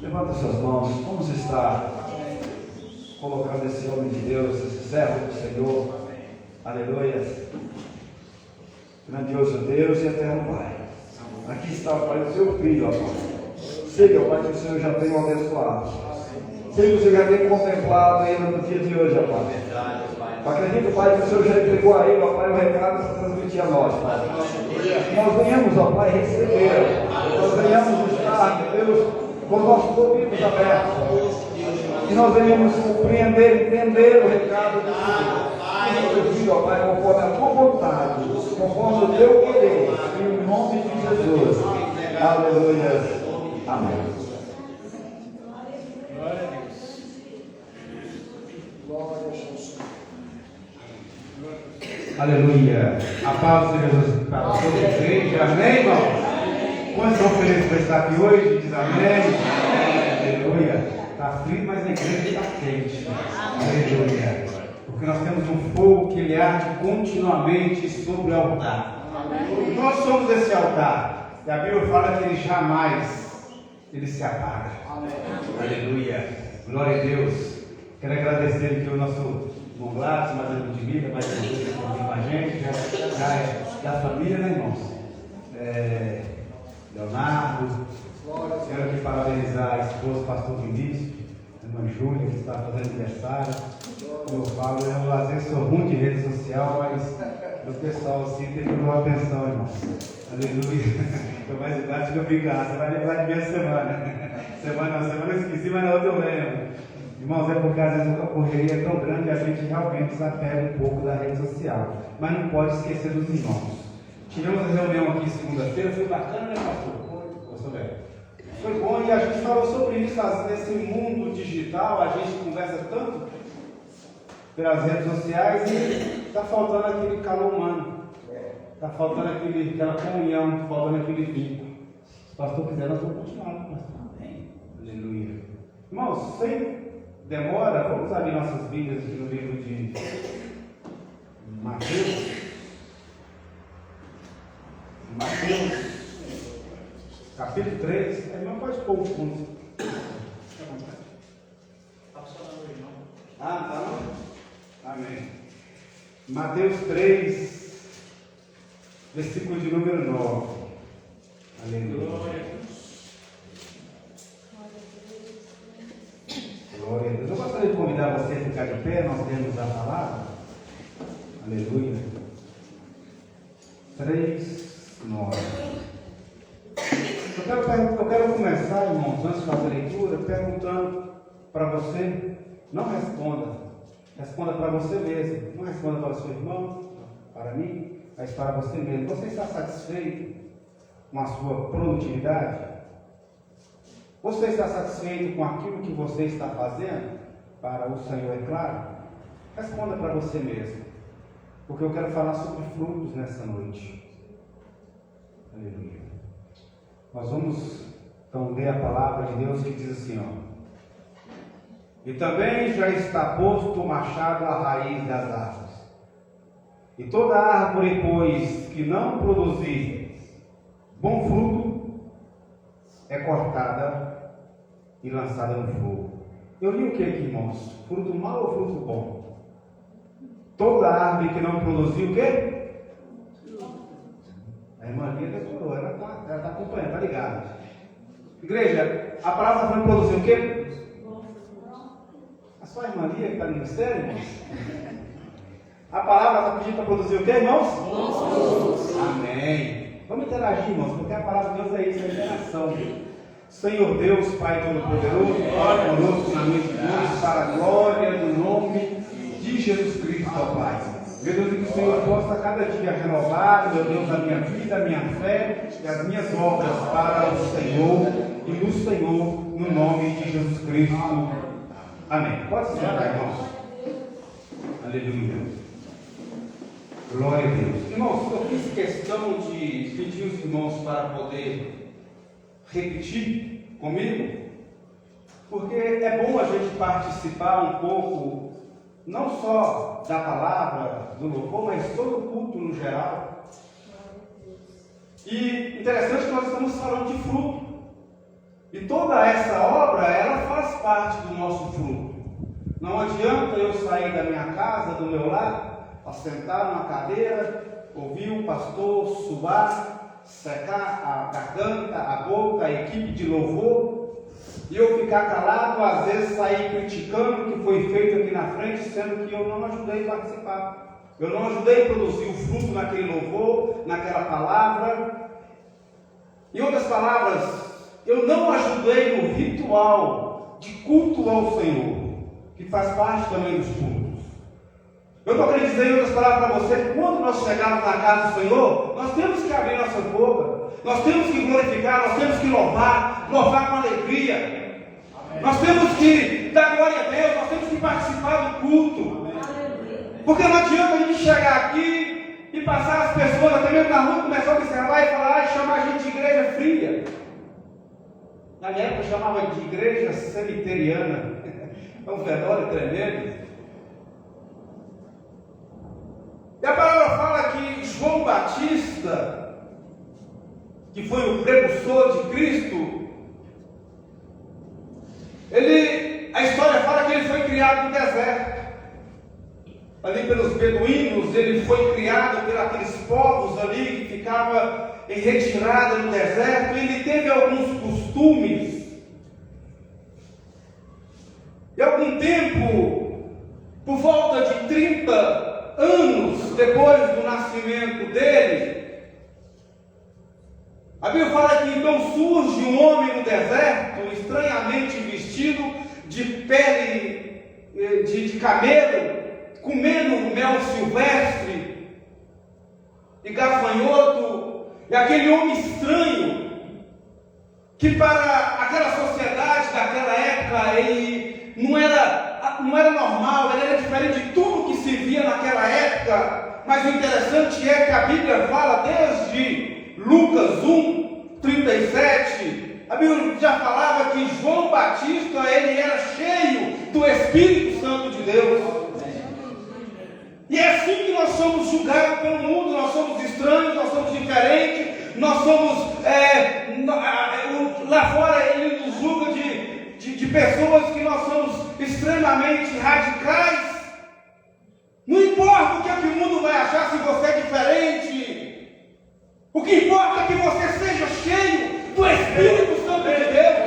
Levanta suas mãos. Vamos estar colocando esse homem de Deus, esse servo do Senhor. Aleluia. Grandioso Deus e eterno Pai. Aqui está, Pai, o seu filho, ó Pai. Sei, ó Pai, que o Senhor já tem o abençoado. Sei que o Senhor já tem contemplado ele no dia de hoje, ó Pai. Acredito, Pai, que o Senhor já entregou a ele, ó Pai, o recado para transmitir a nós, Pai. Nós venhamos, ó Pai, receber. Nós venhamos estar, Deus, com os nossos ouvidos abertos. E nós venhamos compreender, entender o recado do Senhor. Eu digo, ó Pai, conforme a tua vontade, conforme o teu querer, em nome de Jesus. Aleluia. Amém. Glória a Deus. Glória a Jesus. Aleluia. A paz de Jesus para toda a igreja. Amém, irmão? Quantos estão felizes por estar aqui hoje? Diz amém. Aleluia. Está frio, mas a igreja está quente. Aleluia. Porque nós temos um fogo que ele arde continuamente sobre o altar. Nós somos esse altar. E a Bíblia fala que ele jamais se apaga. Aleluia. Glória a Deus. Quero agradecer aqui o nosso irmão Gladys, mais um de vida, mais um que está aqui com a gente. Já é da família, né, irmãos? Leonardo. Quero aqui parabenizar a esposa do pastor Vinícius, a irmã Júlia, que está fazendo aniversário. Como eu falo, eu às vezes sou ruim de rede social, mas o pessoal assim tem que dar uma atenção, irmãos. Aleluia. Estou mais idade que eu fico, você vai lembrar de minha semana. Semana eu esqueci, mas na outra eu lembro. Irmãos, é porque às vezes a correria é tão grande que a gente realmente desapega um pouco da rede social. Mas não pode esquecer dos irmãos. Tivemos a reunião aqui segunda-feira, foi bacana, né, pastor? Pastor Velho? Foi bom e a gente falou sobre isso. Nesse mundo digital, a gente conversa tanto pelas redes sociais e está faltando aquele calor humano. Está faltando aquela comunhão, está faltando aquele vínculo. Se o pastor quiser, nós vamos continuar. Amém. Aleluia. Irmãos, sem demora, vamos abrir nossas Bíblias aqui no livro de Mateus. Capítulo 3. Irmão, pode pôr o fundo. Ah, tá não? Amém. Mateus 3, versículo de número 9. Aleluia. Glória a Deus. Eu gostaria de convidar você a ficar de pé, nós temos a palavra. Aleluia. 3, 9. Eu quero começar, irmãos, antes de fazer a leitura, perguntando para você, não responda. Responda para você mesmo. Não responda para o seu irmão, para mim, mas para você mesmo. Você está satisfeito com a sua produtividade? Você está satisfeito com aquilo que você está fazendo? Para o Senhor, é claro. Responda para você mesmo. Porque eu quero falar sobre frutos nessa noite. Aleluia. Nós vamos então ler a palavra de Deus que diz assim, ó. E também já está posto o machado à raiz das árvores. E toda árvore, pois, que não produzir bom fruto, é cortada e lançada no fogo. Eu li o que aqui, irmãos? Fruto mau ou fruto bom? Toda árvore que não produzir o quê? A irmã Lia decorou, ela está acompanhando, está ligada. Igreja, a palavra está falando produzir o quê? A sua irmã Lia que está no ministério, irmãos? A palavra está pedindo para produzir o quê, irmãos? Amém. Vamos interagir, irmãos, porque a palavra de Deus é isso, é interação. Senhor Deus, Pai Todo-Poderoso, ora conosco na noite de hoje, para a glória do nome de Jesus Cristo, ó Pai. Meu Deus, que o Senhor possa cada dia renovar, meu Deus, a minha vida, a minha fé e as minhas obras para o Senhor e no Senhor, no nome de Jesus Cristo. Amém. Pode sentar, irmãos. Aleluia. Glória a Deus. Irmãos, eu fiz questão de pedir os irmãos para poder repetir comigo, porque é bom a gente participar um pouco, não só da palavra, do louvor, mas todo o culto no geral. E interessante que nós estamos falando de fruto. E toda essa obra, parte do nosso fruto. Não adianta eu sair da minha casa, do meu lar, para sentar numa cadeira, ouvir o pastor suar, secar a garganta, a boca, a equipe de louvor, e eu ficar calado, às vezes sair criticando o que foi feito aqui na frente, sendo que eu não ajudei a participar. Eu não ajudei a produzir o fruto naquele louvor, naquela palavra. Em outras palavras, eu não ajudei no ritual de culto ao Senhor, que faz parte também dos cultos. Eu estou querendo dizer em outras palavras para você, que quando nós chegarmos na casa do Senhor, nós temos que abrir nossa boca, nós temos que glorificar, nós temos que louvar com alegria. Amém. Nós temos que dar glória a Deus, nós temos que participar do culto. Amém. Porque não adianta a gente chegar aqui e passar as pessoas, até mesmo na rua, começar a observar e falar, chamar a gente de igreja fria. Na minha época eu chamava de igreja cemiteriana. É um fedor tremendo. E a palavra fala que João Batista, que foi o precursor de Cristo, a história fala que ele foi criado no deserto. Ali pelos beduínos, ele foi criado por aqueles povos ali que ficavam em retirada no deserto. Ele teve alguns costumes. E algum tempo, por volta de 30 anos depois do nascimento dele, a Bíblia fala que então surge um homem no deserto, estranhamente vestido de pele de camelo, comendo mel silvestre e gafanhoto, e aquele homem estranho, que para aquela sociedade daquela época, ele não era normal, ele era diferente de tudo que se via naquela época. Mas o interessante é que a Bíblia fala desde Lucas 1:37, a Bíblia já falava que João Batista, ele era cheio do Espírito Santo de Deus. E é assim que nós somos julgados pelo mundo, nós somos estranhos, nós somos diferentes, nós somos, lá fora ele nos julga de pessoas que nós somos extremamente radicais. Não importa o que o mundo vai achar se você é diferente, o que importa é que você seja cheio do Espírito Santo de Deus.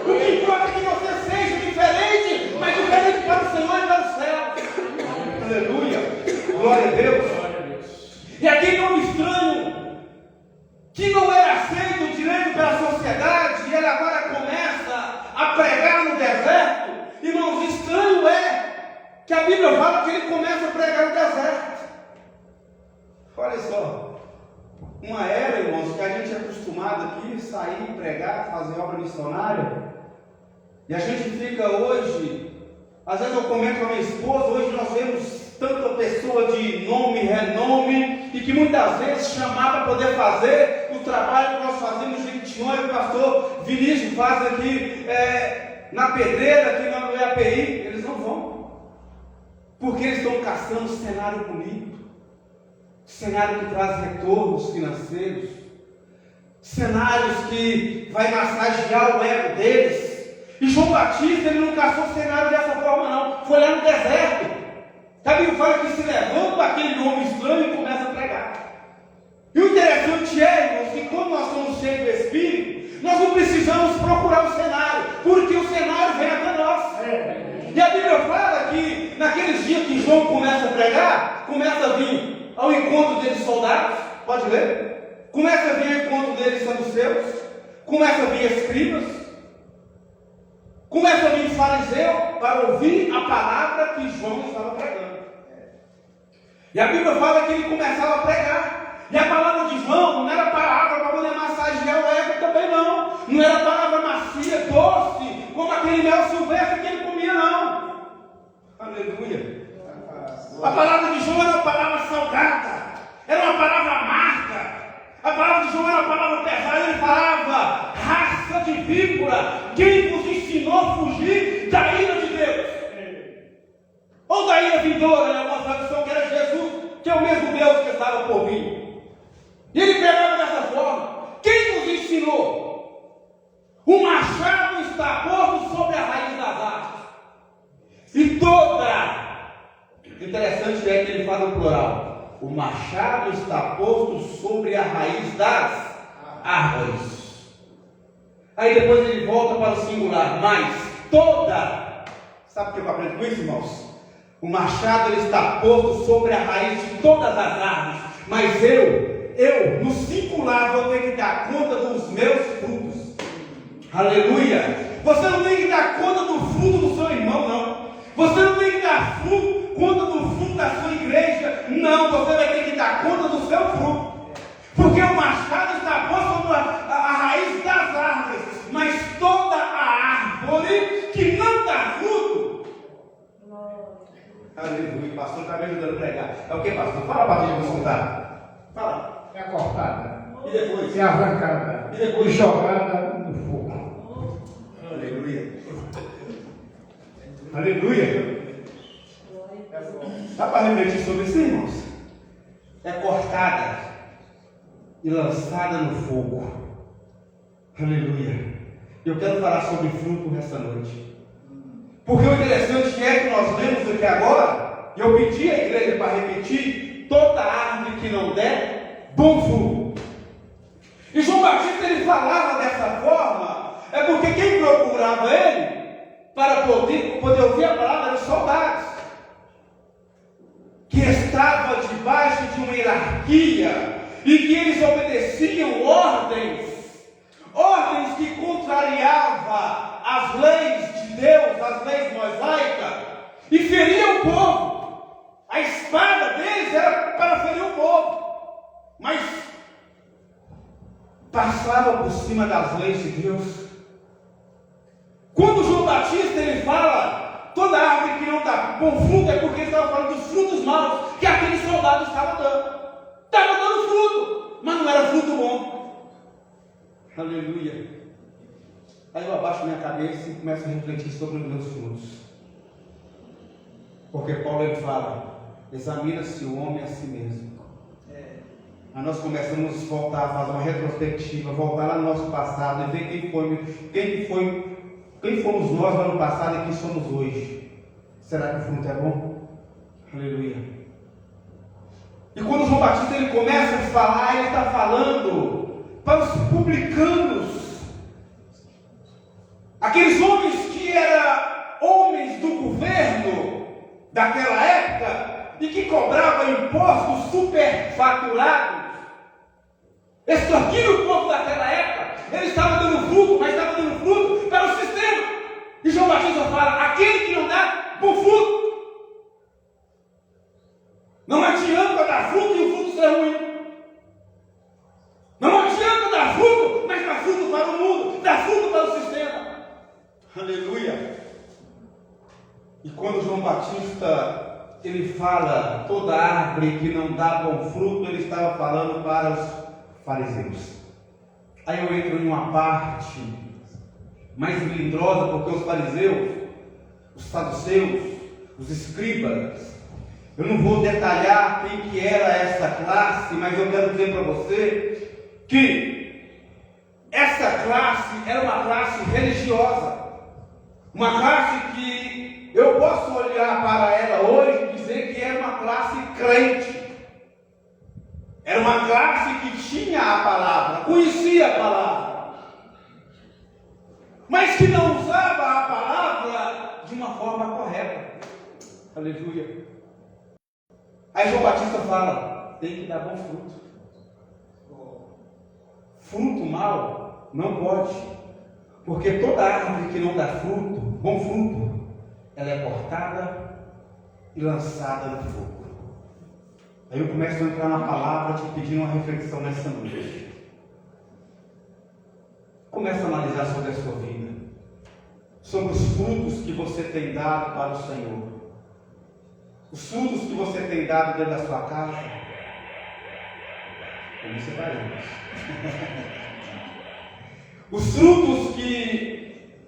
O que importa é que você seja diferente, mas diferente para o Senhor e para o céu. Aleluia, glória a Deus. E aquele homem estranho, que não era aceito direito pela sociedade, e ele agora começa a pregar no deserto. Irmãos, estranho é que a Bíblia fala que ele começa a pregar no deserto. Olha só, uma era, irmãos, que a gente é acostumado aqui, sair, pregar, fazer obra missionária, e a gente fica hoje, às vezes eu comento com a minha esposa, hoje nós vemos tanta pessoa de nome e renome, e que muitas vezes chamar para poder fazer o trabalho que nós fazemos em Jequitinhonha, o pastor Vinícius faz aqui na Pedreira, aqui no EAPI, eles não vão, porque eles estão caçando cenário bonito, cenário que traz retornos financeiros, cenários que vai massagear o ego deles. E João Batista, ele não caçou cenário dessa forma não, foi lá no deserto. A Bíblia fala que se levanta aquele homem estranho e começa a pregar. E o interessante é, irmãos, que quando nós somos cheios do Espírito, nós não precisamos procurar o cenário, porque o cenário vem até nós. E a Bíblia fala que naqueles dias que João começa a pregar, começa a vir ao encontro deles soldados, pode ler? Começa a vir ao encontro deles saduceus, começa a vir escribas, começa a vir fariseu para ouvir a palavra que João estava pregando. E a Bíblia fala que ele começava a pregar. E a palavra de João não era palavra para poder massagear o ego também não. Não era palavra macia, doce, como aquele mel silvestre que ele comia não. Aleluia. A palavra de João era uma palavra salgada, era uma palavra amarga. A palavra de João era uma palavra pesada. Ele falava: raça de víbora, quem vos ensinou a fugir da ira de Deus? Ou da ira vindoura, né? Uma tradução que era Jesus, que é o mesmo Deus que estava por vir. E ele pregava dessa forma: quem nos ensinou? O machado está posto sobre a raiz das árvores. fala no plural: o machado está posto sobre a raiz das árvores. Aí depois ele volta para o singular: mas toda. Sabe o que eu aprendo com isso, irmãos? O machado ele está posto sobre a raiz de todas as árvores. Mas eu, no singular, vou ter que dar conta dos meus frutos. Aleluia! Você não tem que dar conta do fruto do seu irmão, não. Você não tem que dar conta do fruto da sua igreja. Não, você vai ter que dar conta do seu fruto. Porque o machado está posto sobre a raiz das árvores. Mas toda a árvore que não dá fruto. Aleluia, o pastor está me ajudando a pregar. É o que, pastor? Fala para mim, vamos contar. Fala. É cortada. E depois? É arrancada. E depois? E jogada no fogo. Aleluia. Aleluia. Dá para refletir sobre isso, irmãos? É cortada e lançada no fogo. Aleluia. Eu quero falar sobre fruto nessa noite. Porque o interessante é que nós lemos aqui agora, e eu pedi à igreja para repetir: toda árvore que não der bom fruto. E João Batista ele falava dessa forma, é porque quem procurava ele para poder ouvir a palavra eram os soldados, que estavam debaixo de uma hierarquia, e que eles obedeciam ordens que contrariavam as leis de Deus, as leis mosaicas, e feriam o povo. A espada deles era para ferir o povo, mas passava por cima das leis de Deus. Quando João Batista ele fala toda árvore que não dá bom fruto, é porque ele estava falando dos frutos maus que aqueles soldados estavam dando. Estava dando fruto, mas não era fruto bom. Aleluia. Aí eu abaixo minha cabeça e começo a refletir sobre os meus frutos. Porque Paulo ele fala: examina-se o homem a si mesmo. Aí nós começamos a voltar a fazer uma retrospectiva, voltar lá no nosso passado e ver quem fomos nós no ano passado e quem somos hoje. Será que o fruto é bom? Aleluia. E quando João Batista ele começa a falar, ele está falando para os publicanos, aqueles homens que eram homens do governo daquela época e que cobravam impostos superfaturados, extorquindo o povo daquela época. Ele estava dando fruto, mas estava dando fruto para o sistema. E João Batista fala: aquele que não dá bom fruto. Não adianta dar fruto e o fruto ser ruim. Não adianta dar fruto, mas dar fruto para o mundo, dar fruto para o sistema. Aleluia. E quando João Batista ele fala toda árvore que não dá bom fruto, ele estava falando para os fariseus. Aí eu entro em uma parte mais melindrosa, porque os fariseus, os saduceus, os escribas, eu não vou detalhar quem que era essa classe, mas eu quero dizer para você que essa classe era uma classe religiosa, uma classe que eu posso olhar para ela hoje e dizer que era uma classe crente. Era uma classe que tinha a palavra, conhecia a palavra, mas que não usava a palavra de uma forma correta. Aleluia. Aí João Batista fala: tem que dar bom fruto. Fruto mau não pode, porque toda árvore que não dá fruto, bom fruto, ela é cortada e lançada no fogo. Aí eu começo a entrar na palavra, te pedindo uma reflexão nessa noite. Começa a analisar sobre a sua vida, sobre os frutos que você tem dado para o Senhor, os frutos que você tem dado dentro da sua casa. Como separamos. Os frutos que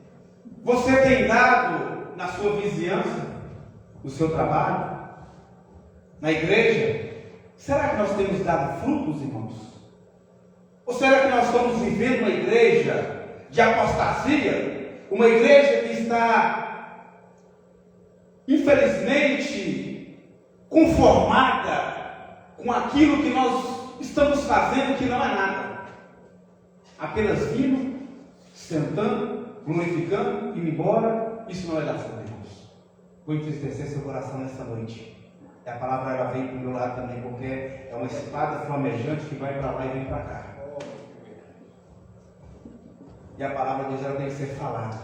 você tem dado na sua vizinhança, no seu trabalho, na igreja. Será que nós temos dado frutos, irmãos? Ou será que nós estamos vivendo uma igreja de apostasia? Uma igreja que está, infelizmente, conformada com aquilo que nós estamos fazendo, que não é nada. Apenas vindo, sentando, glorificando, indo embora. Isso não é dar fruto, irmãos. Vou entristecer seu coração nessa noite. E a palavra ela vem para o meu lado também, porque é uma espada flamejante que vai para lá e vem para cá. E a palavra de Deus ela tem que ser falada.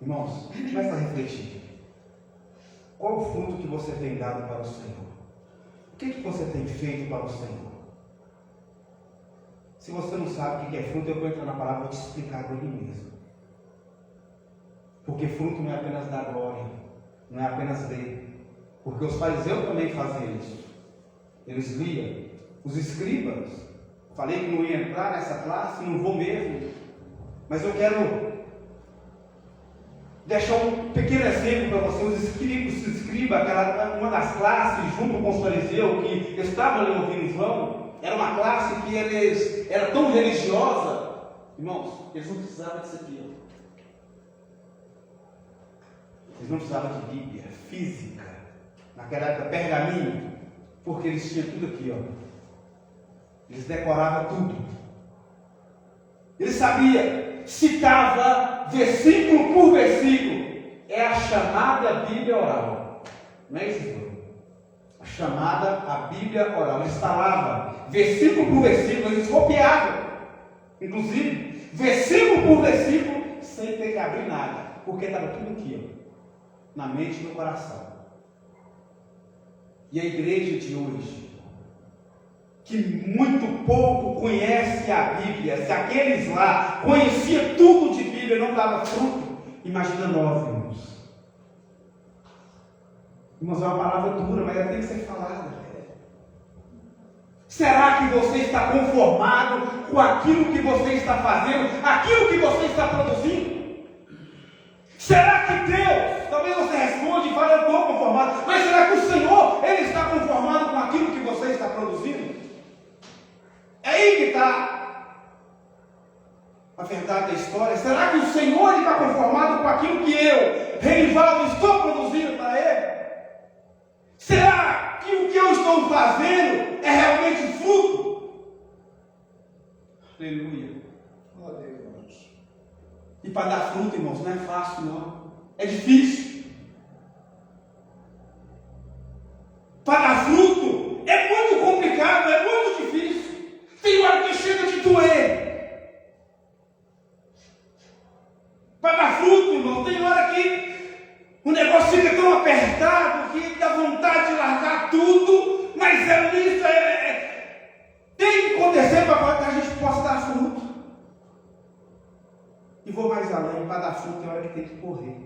Irmãos, começa a refletir. Qual o fruto que você tem dado para o Senhor? O que você tem feito para o Senhor? Se você não sabe o que é fruto, eu vou entrar na palavra e vou te explicar por mim mesmo. Porque fruto não é apenas dar glória, não é apenas ler. Porque os fariseus também faziam isso. Eles liam. Os escribas, falei que não ia entrar nessa classe, não vou mesmo. Mas eu quero deixar um pequeno exemplo para você. Os escribas, uma das classes, junto com os fariseus, que estavam ali ouvindo João, era uma classe que era tão religiosa. Irmãos, eles não precisavam disso aqui. Eles não precisavam de Bíblia física, naquela época pergaminho, porque eles tinham tudo aqui, Eles decoravam tudo. Eles sabiam, citava versículo por versículo. É a chamada Bíblia oral. Não é isso, irmão? A chamada a Bíblia oral. Eles falavam versículo por versículo, eles copiavam. Inclusive, versículo por versículo, sem ter que abrir nada. Porque estava tudo aqui, na mente e no coração. E a igreja de hoje, que muito pouco conhece a Bíblia, se aqueles lá conheciam tudo de Bíblia e não dava fruto, imagina nós, irmãos. Irmãos, é uma palavra dura, mas ela tem que ser falada. Será que você está conformado com aquilo que você está fazendo, aquilo que você está produzindo? Será que Deus, talvez você responda e fale, eu estou conformado, mas será que o Senhor, Ele está conformado com aquilo que você está produzindo? É aí que está a verdade da história. Será que o Senhor está conformado com aquilo que eu, Renivaldo, estou produzindo para Ele? Será que o que eu estou fazendo é realmente fruto? Aleluia. E para dar fruto, irmãos, não é fácil, não. É difícil. Para dar fruto é muito complicado, é muito difícil. Tem hora que chega de doer. Para dar fruto, irmão, tem hora que o negócio fica tão apertado que dá vontade de largar tudo, mas isso tem que acontecer para que a gente possa dar fruto. E vou mais além, para dar fruto tem hora que tem que correr.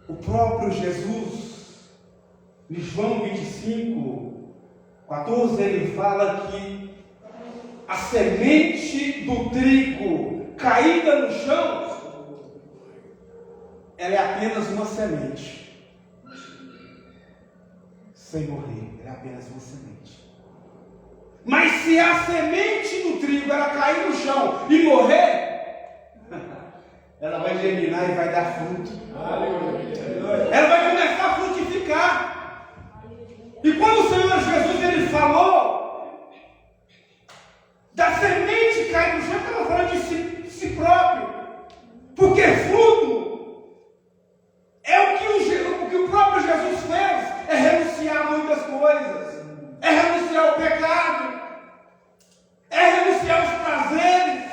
O próprio Jesus, em João 25, 14, ele fala que a semente do trigo caída no chão, ela é apenas uma semente, sem morrer, ela é apenas uma semente. Mas se a semente do trigo ela cair no chão e morrer, ela vai germinar e vai dar fruto. Ela vai começar a frutificar. E quando o Senhor Jesus ele falou da semente cair no chão, ele estava falando de si próprio. Porque fruto é o que o próprio Jesus fez, é renunciar a muitas coisas, é renunciar ao pecado, é renunciar aos prazeres,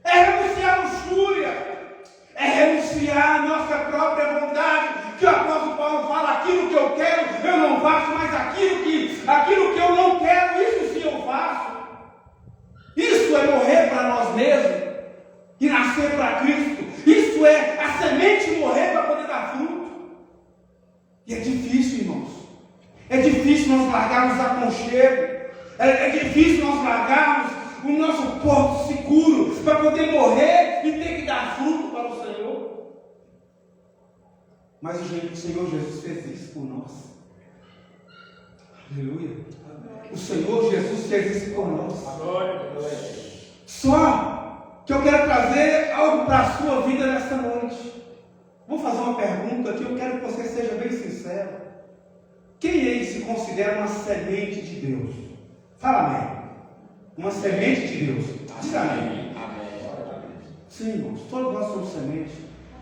é renunciar à luxúria, é renunciar à nossa própria vontade, que o apóstolo Paulo fala, aquilo que eu quero, eu não faço, mas aquilo que eu não quero, isso sim eu faço. Isso é morrer para nós mesmos e nascer para Cristo. Isso é a semente morrer para poder dar fruto. E é difícil, irmãos. É difícil nós largarmos aconchego. É difícil nós largarmos o nosso porto seguro para poder morrer e ter que dar fruto para o Senhor. Mas o Senhor Jesus fez isso por nós. Aleluia. O Senhor Jesus fez isso por nós. Só que eu quero trazer algo para a sua vida nesta noite. Vou fazer uma pergunta aqui, eu quero que você seja bem sincero. Quem aí se considera uma semente de Deus? Fala amém. Uma semente de Deus. Diz amém. Sim, irmãos, todos nós somos sementes.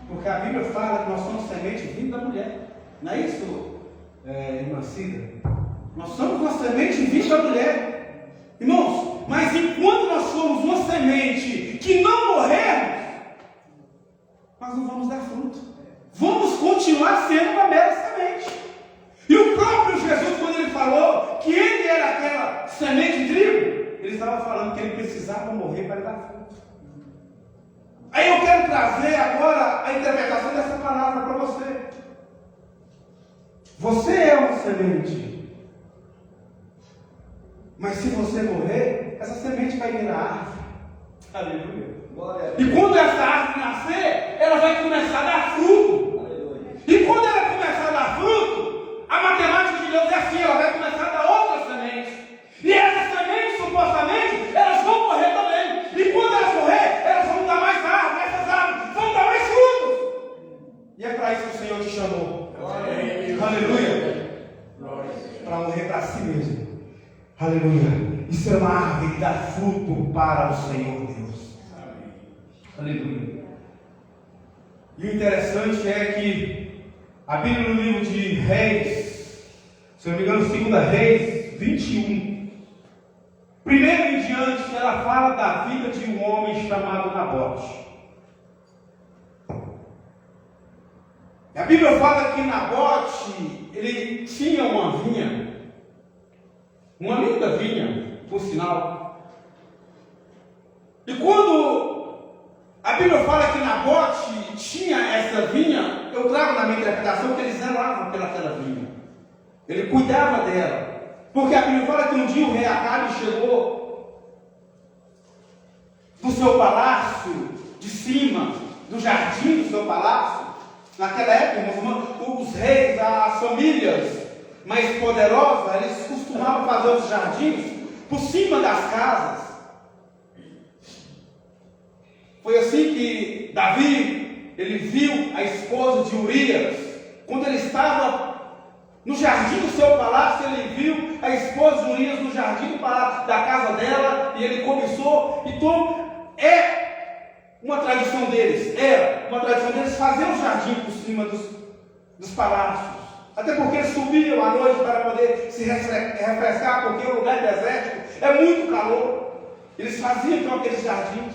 Porque a Bíblia fala que nós somos semente vinda da mulher. Não é isso, irmã Cida? Nós somos uma semente vinda da mulher. Irmãos, mas enquanto nós somos uma semente que não morrermos, nós não vamos dar fruto. Vamos continuar sendo uma mera semente. E o próprio Jesus, quando ele falou que ele era aquela semente de trigo, ele estava falando que ele precisava morrer para dar fruto. Aí eu quero trazer agora a interpretação dessa palavra para você. Você é uma semente. Mas se você morrer, essa semente vai virar árvore. Aleluia. E quando essa árvore nascer, ela vai começar a dar fruto. E quando ela começar a dar fruto, a matemática de Deus é assim, ela vai começar a dar outras sementes. E essas sementes, supostamente, elas vão morrer também. E quando elas morrer, elas vão dar mais árvores. Essas árvores vão dar mais frutos. E é para isso que o Senhor te chamou. Aleluia. Para morrer para si mesmo. Aleluia. E ser uma árvore e dar fruto para o Senhor Deus. Aleluia. E o interessante é que a Bíblia no livro de Reis, se não me engano, 2 Reis 21, primeiro em diante, ela fala da vida de um homem chamado Nabote. A Bíblia fala que Nabote, ele tinha uma vinha, uma linda vinha, por sinal. E quando a Bíblia fala que Nabote tinha essa vinha, eu trago na minha interpretação que ele zelava pelaquela vinha. Ele cuidava dela. Porque a Bíblia fala que um dia o rei Acabe chegou do seu palácio, de cima, do jardim do seu palácio. Naquela época, os reis, as famílias mais poderosas, eles costumavam fazer os jardins por cima das casas. Foi assim que Davi, ele viu a esposa de Urias, quando ele estava no jardim do seu palácio, ele viu a esposa de Urias no jardim da casa dela, e ele cobiçou. Então, uma tradição deles fazer um jardim por cima dos palácios. Até porque eles subiam à noite para poder se refrescar, porque o lugar desértico é muito calor. Eles faziam então aqueles jardins.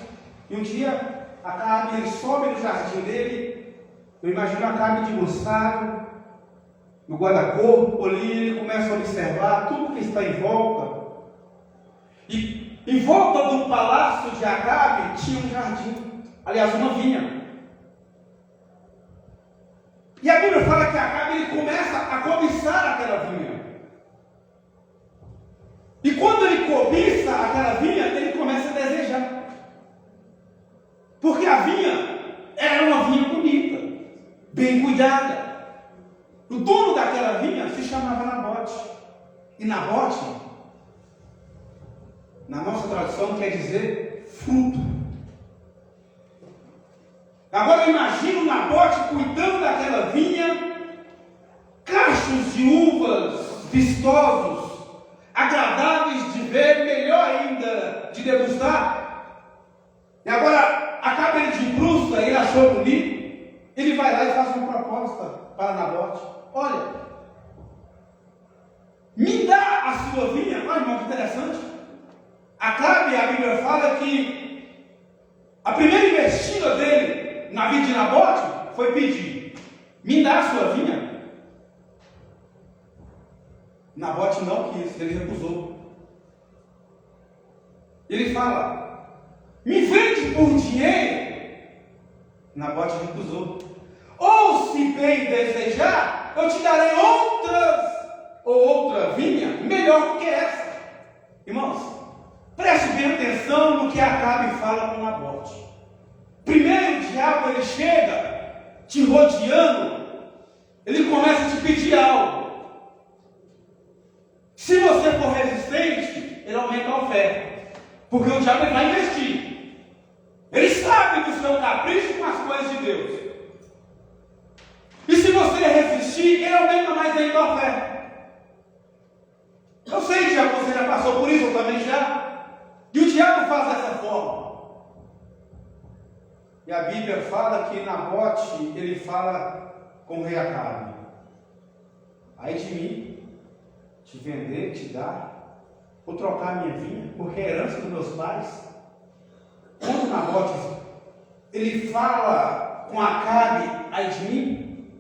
E um dia, Acabe, ele sobe no jardim dele. Eu imagino Acabe debruçado, no guarda-corpo ali, ele começa a observar tudo que está em volta. E em volta do palácio de Acabe tinha um jardim, aliás, uma vinha. E a Bíblia fala que Acabe, ele começa a cobiçar aquela vinha. E quando ele cobiça aquela vinha, ele começa a desejar. Porque a vinha era uma vinha bonita, bem cuidada. O dono daquela vinha se chamava Nabote. E Nabote, na nossa tradução, quer dizer fruto. Agora imagina o Nabote cuidando daquela vinha, cachos de uvas vistosos, agradáveis de ver, melhor ainda de degustar. E agora acaba ele de bruxa, ele achou bonito, ele vai lá e faz uma proposta para Nabote: olha, me dá a sua vinha. Olha, irmão, que interessante. Acabe, a Bíblia fala que a primeira investida dele na vida de Nabote foi pedir: me dá a sua vinha. Nabote não quis, ele recusou. Ele fala: me vende por dinheiro. Nabote recusou. Ou, se bem desejar, eu te darei outra vinha melhor do que essa. Irmãos, preste bem atenção no que Acabe fala com Nabote. Primeiro o diabo, ele chega te rodeando, ele começa a te pedir algo. Se você for resistente, ele aumenta a oferta. Porque o diabo vai investir. Ele sabe do seu capricho com as coisas de Deus. E a Bíblia fala que Nabote, ele fala com o rei Acabe: ai de mim, te vender, te dar, ou trocar a minha vinha, porque é herança dos meus pais. Quando Nabote, ele fala com Acabe: ai de mim,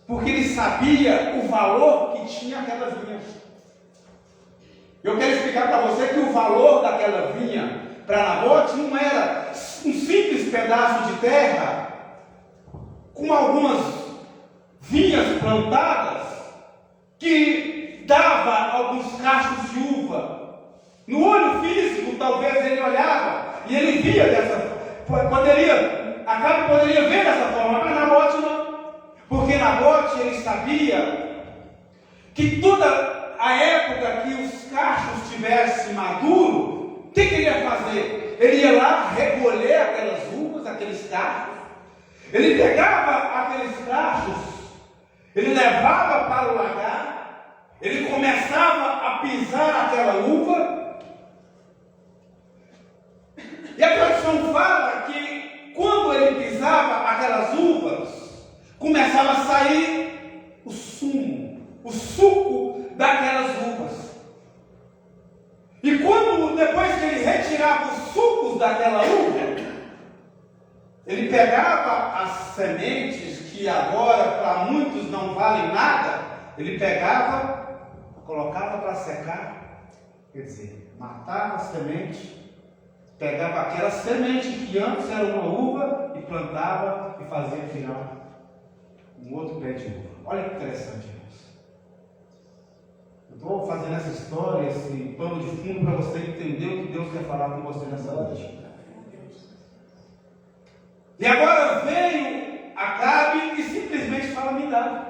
porque ele sabia o valor que tinha aquela vinha. Eu quero explicar para você que o valor daquela vinha para Nabote não era um simples pedaço de terra com algumas vinhas plantadas que dava alguns cachos de uva. No olho físico, talvez ele olhava e ele via Acabe poderia ver dessa forma, mas Nabote não. Porque Nabote, ele sabia que toda a época que os cachos estivessem maduros, o que ele ia fazer? Ele ia lá recolher aquelas uvas, aqueles cachos. Ele pegava aqueles cachos, ele levava para o lagar, ele começava a pisar aquela uva. E a tradição fala que quando ele pisava aquelas uvas, começava a sair o sumo, o suco daquelas uvas. E quando, depois que ele retirava os sucos daquela uva, ele pegava as sementes, que agora para muitos não valem nada, ele pegava, colocava para secar, quer dizer, matava a semente, pegava aquela semente que antes era uma uva e plantava e fazia no final um outro pé de uva. Olha que interessante, irmãos. Eu estou fazendo essa história, esse pano de fundo para você entender o que Deus quer falar com você nessa noite. E agora veio Acabe e simplesmente fala: me dá.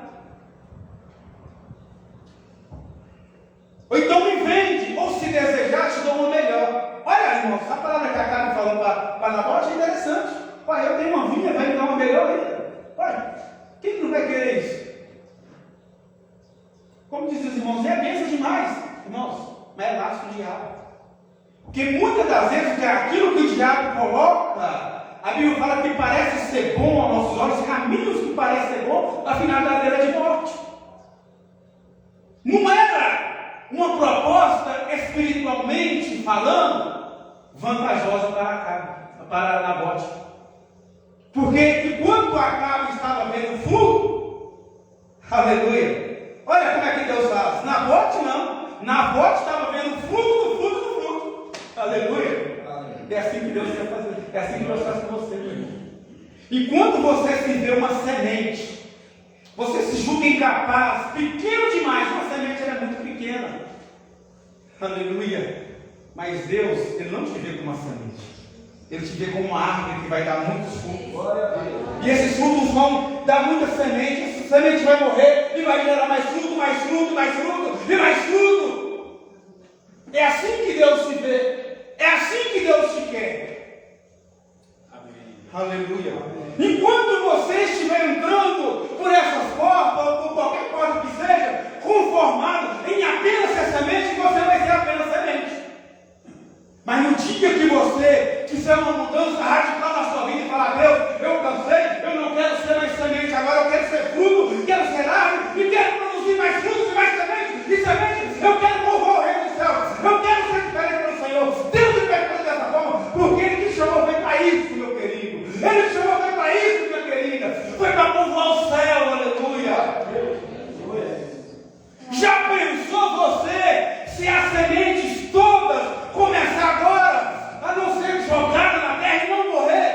Ou então me vende, ou se desejar te dou uma melhor. Olha, irmãos, a palavra que Acabe falou para Nabote é interessante. Pai, eu tenho uma vinha, vai me dar uma melhor ainda. Pai, quem não vai querer isso? Como dizem os irmãos, é bênção demais, irmãos, mas é laço do diabo. Porque muitas das vezes aquilo que o diabo coloca, a Bíblia fala que parece ser bom aos nossos olhos, caminhos que parecem ser bom, afinal da de morte. Não era uma proposta espiritualmente falando vantajosa para Nabote. Porque enquanto Acabe estava vendo fruto, aleluia, olha como é que Deus faz. Nabote não. Nabote estava vendo fruto do fruto do fruto. Aleluia. É assim que Deus quer fazer. É assim que Deus faz com você, meu irmão. Enquanto você se vê uma semente, você se julga incapaz, pequeno demais. Uma semente é muito pequena. Aleluia. Mas Deus, Ele não te vê como uma semente. Ele te vê como uma árvore que vai dar muitos frutos. E esses frutos vão dar muitas sementes. Essa semente vai morrer e vai gerar mais fruto, mais fruto, mais fruto e mais fruto. É assim que Deus te vê. É assim que Deus te quer. Amém. Aleluia. Enquanto você estiver entrando por essas portas, ou por qualquer porta que seja, conformado em apenas ser semente, você vai ser apenas semente. Mas no dia que você fizer uma mudança radical na sua vida e falar: Deus, eu cansei, eu não quero ser mais semente, agora eu quero ser fruto, quero ser árvore, e quero produzir mais frutos e mais sementes, e sementes, eu quero povoar o reino dos céus, eu quero ser diferente pelo Senhor. Deus me pergunta dessa forma, porque Ele te chamou foi para isso, meu querido. Ele te chamou foi para isso, minha querida. Foi para povoar o céu, aleluia. Já pensou você se as sementes todas começar agora a não ser jogada na terra e não morrer?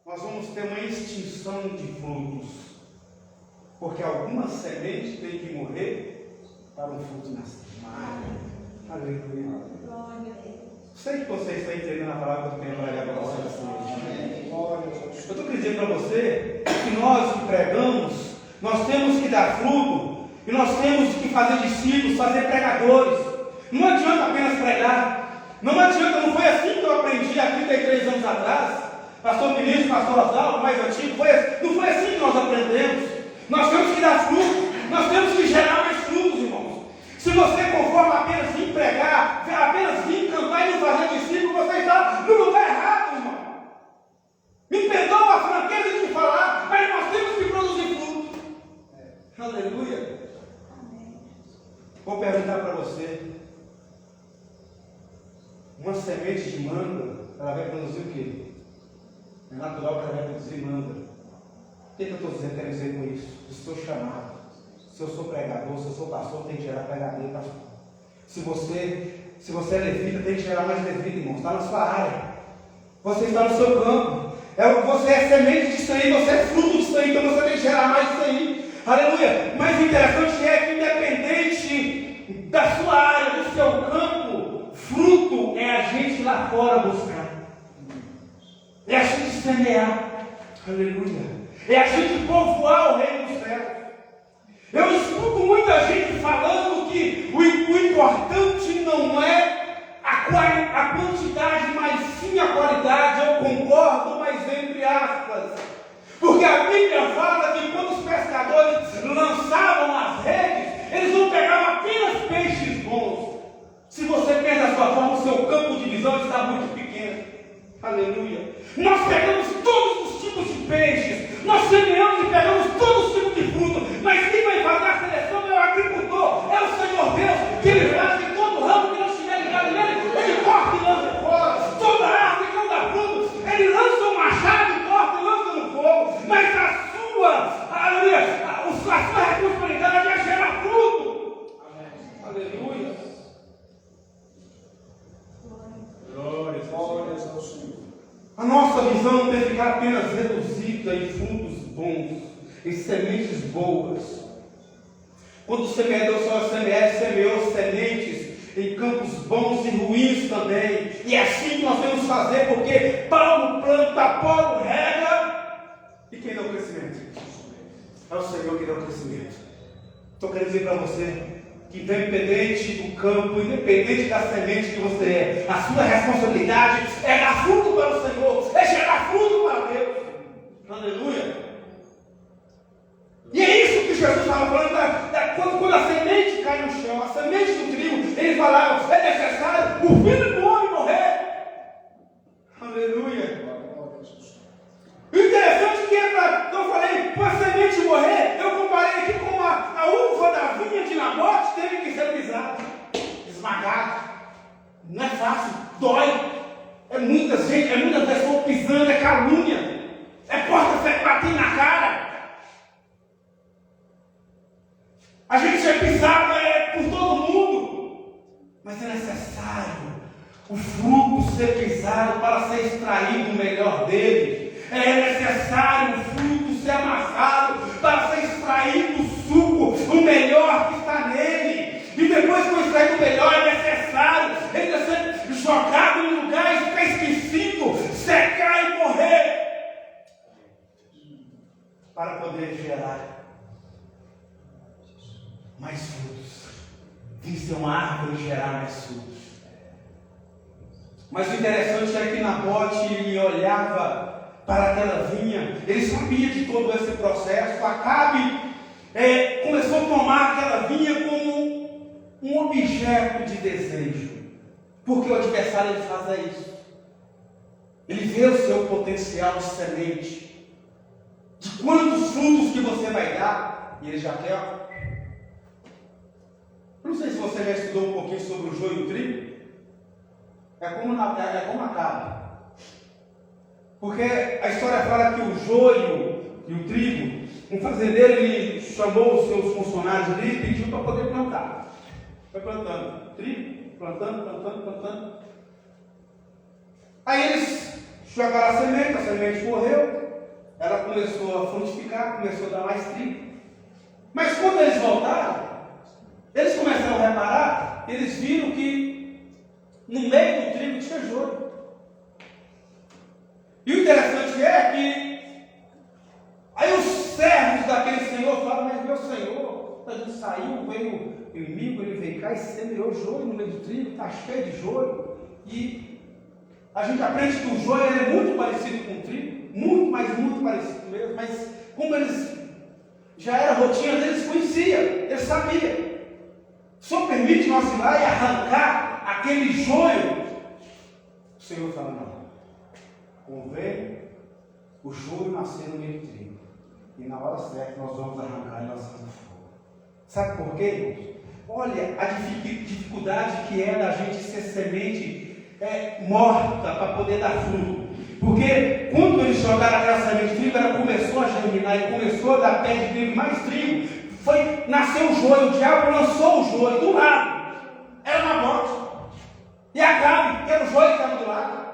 Nós vamos ter uma extinção de frutos, porque alguma semente tem que morrer para um fruto nascer. Aleluia. Sei que você está entendendo a palavra que eu tenho para pregar para você nessa noite. Eu estou dizendo para você que nós que pregamos, nós temos que dar fruto. E nós temos que fazer discípulos, fazer pregadores. Não adianta apenas pregar. Não adianta, não foi assim que eu aprendi há 33 anos atrás. Pastor Vinícius, pastor Oswaldo, mais antigo. Não foi assim que nós aprendemos. Nós temos que dar fruto. Nós temos que gerar mais frutos, irmãos. Se você conforma apenas vir pregar, apenas vir cantar e não fazer discípulo, você está no lugar errado, irmão. Me perdoe. Vou perguntar para você. Uma semente de manga, ela vai produzir o quê? É natural que ela vai produzir manga. O que eu estou querendo dizer com isso? Estou chamado. Se eu sou pregador, se eu sou pastor, tem que gerar pregador, pastor. Se você é levita, tem que gerar mais levita, irmão. Está na sua área. Você está no seu campo. Você é semente disso aí, você é fruto disso aí, então você tem que gerar mais disso aí. Aleluia. Mas o interessante é que, independente da sua área, do seu campo, fruto é a gente lá fora buscar. É a gente semear. Aleluia. É a gente povoar o reino dos céus. Eu escuto muita gente falando que o importante não é a quantidade, mas sim a qualidade. Eu concordo, mas entre aspas. Porque a Bíblia fala que quando os pescadores lançavam as redes, eles não pegavam apenas peixes bons. Se você perde a sua forma, o seu campo de visão está muito pequeno. Aleluia. Nós pegamos todos os tipos de peixes, nós semeamos e pegamos todos os tipos de fruto, mas quem vai fazer a seleção é o agricultor, é o Senhor Deus, que ele faz de todo ramo que não estiver ligado nele, ele corta e lança fora. Toda árvore que não dá fruto, ele lança um machado e corta e lança no fogo. Mas a sua responsabilidade é gerar fruto. Amém. Aleluia. Glórias ao Senhor. A nossa visão não deve ficar apenas reduzida em frutos bons, em sementes boas. Quando o semeador semeou sementes em campos bons e ruins também. E é assim que nós devemos fazer, porque Paulo planta, Paulo rega. E quem dá o crescimento? É o Senhor que dá o crescimento. Estou querendo dizer para você que, independente do campo, independente da semente que você é, a sua responsabilidade é dar fruto para o Senhor, é gerar fruto para Deus. Aleluia. E é isso que Jesus estava falando, quando a semente cai no chão, a semente do trigo, ele falava, é necessário o filho do homem morrer. Aleluia. O interessante é que eu falei, para a semente morrer, eu comparei aqui com a uva da vinha de Nabote, teve que ser pisada, esmagada. Não é fácil, dói. É muita gente, é muita pessoa pisando, é calúnia, é porta batendo na cara. A gente é pisado por todo mundo, mas é necessário o fruto ser pisado para ser extraído o melhor dele. É necessário o fruto ser amassado para ser extraído o suco, o melhor que está nele. E depois que eu extrair o melhor, é necessário ele ser jogado em lugar, ficar esquecido, secar e morrer, para poder gerar mais frutos. Tem que ser uma árvore e gerar mais frutos. Mas o interessante é que Nabote, ele olhava para aquela vinha, ele sabia de todo esse processo. Acabe começou a tomar aquela vinha como um objeto de desejo, porque o adversário ele faz isso. Ele vê o seu potencial de semente, de quantos frutos que você vai dar, e ele já quer. Não sei se você já estudou um pouquinho sobre o joio e o trigo. É como Acabe. Porque a história fala que o joio e o trigo, um fazendeiro, ele chamou os seus funcionários ali e pediu para poder plantar. Foi plantando trigo, plantando. Aí eles jogaram a semente morreu, ela começou a frutificar, começou a dar mais trigo. Mas quando eles voltaram, eles começaram a reparar, eles viram que no meio do trigo tinha joio. E o interessante é que aí os servos daquele senhor falam, mas meu senhor, a gente saiu, veio o inimigo, ele veio cá e semeou joio no meio do trigo, está cheio de joio. E a gente aprende que o joio é muito parecido com o trigo, muito parecido mesmo, mas como eles já era a rotina deles, conhecia, eles sabiam. Só permite nós ir lá e arrancar aquele joio. O Senhor fala, não. Convém o joio nascer no meio do trigo. E na hora certa nós vamos arrancar e nós vamos fogo. Sabe por quê, irmãos? Olha a dificuldade que é da gente ser semente morta para poder dar fruto. Porque quando eles jogaram aquela semente de trigo, ela começou a germinar e começou a dar pé de trigo, mais trigo. Nasceu o joio, o diabo lançou o joio do lado. Era uma morte. E Acabe, que era o joio que estava do lado.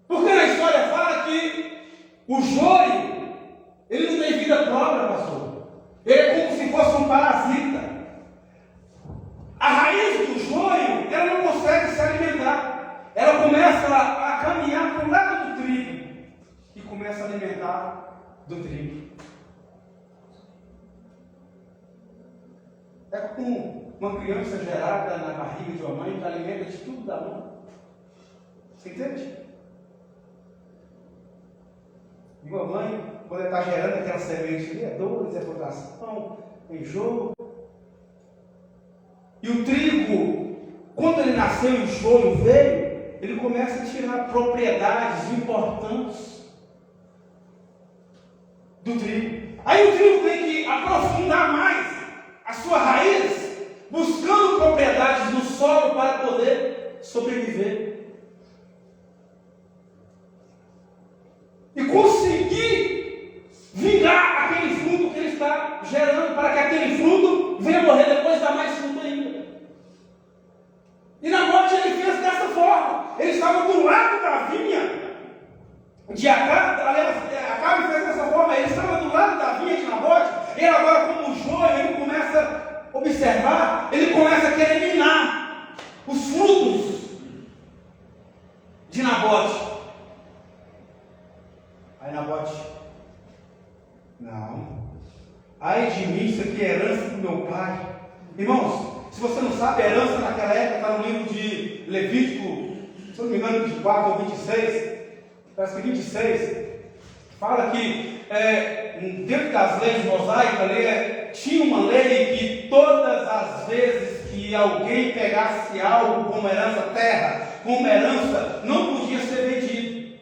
Porque na história fala que o joio, ele não tem vida própria, pastor. Ele é como se fosse um parasita. A raiz do joio, ela não consegue se alimentar. Ela começa a caminhar para o lado do trigo e começa a alimentar do trigo. É como uma criança gerada na barriga de uma mãe que alimenta de tudo da mãe. Você entende? E uma mãe, quando ela está gerando aquela semente ali, é dores, é frustração, é enjoo. E o trigo, quando ele nasceu e o joio veio, ele começa a tirar propriedades importantes do trigo. Aí o trigo tem que aprofundar mais a sua raiz, buscando propriedades no solo para poder sobreviver. E conseguir vingar aquele fruto que ele está gerando, para que aquele fruto venha morrer depois, dar mais fruto ainda. E na morte ele fez dessa forma. Ele estava do lado da vinha de Acabe. Acabe fez dessa forma. Ele estava do lado da vinha de Nabote. Ele agora, como joio, ele começa a observar, ele começa a querer minar os frutos de Nabote. Aí Nabote, não, ai de mim, isso aqui é herança do meu pai. Irmãos, se você não sabe, a herança naquela época está no livro de Levítico, se não me engano, 24 ou 26, parece que 26, fala que dentro das leis mosaicas tinha uma lei que todas as vezes que alguém pegasse algo como herança, terra, como herança, não podia ser vendido,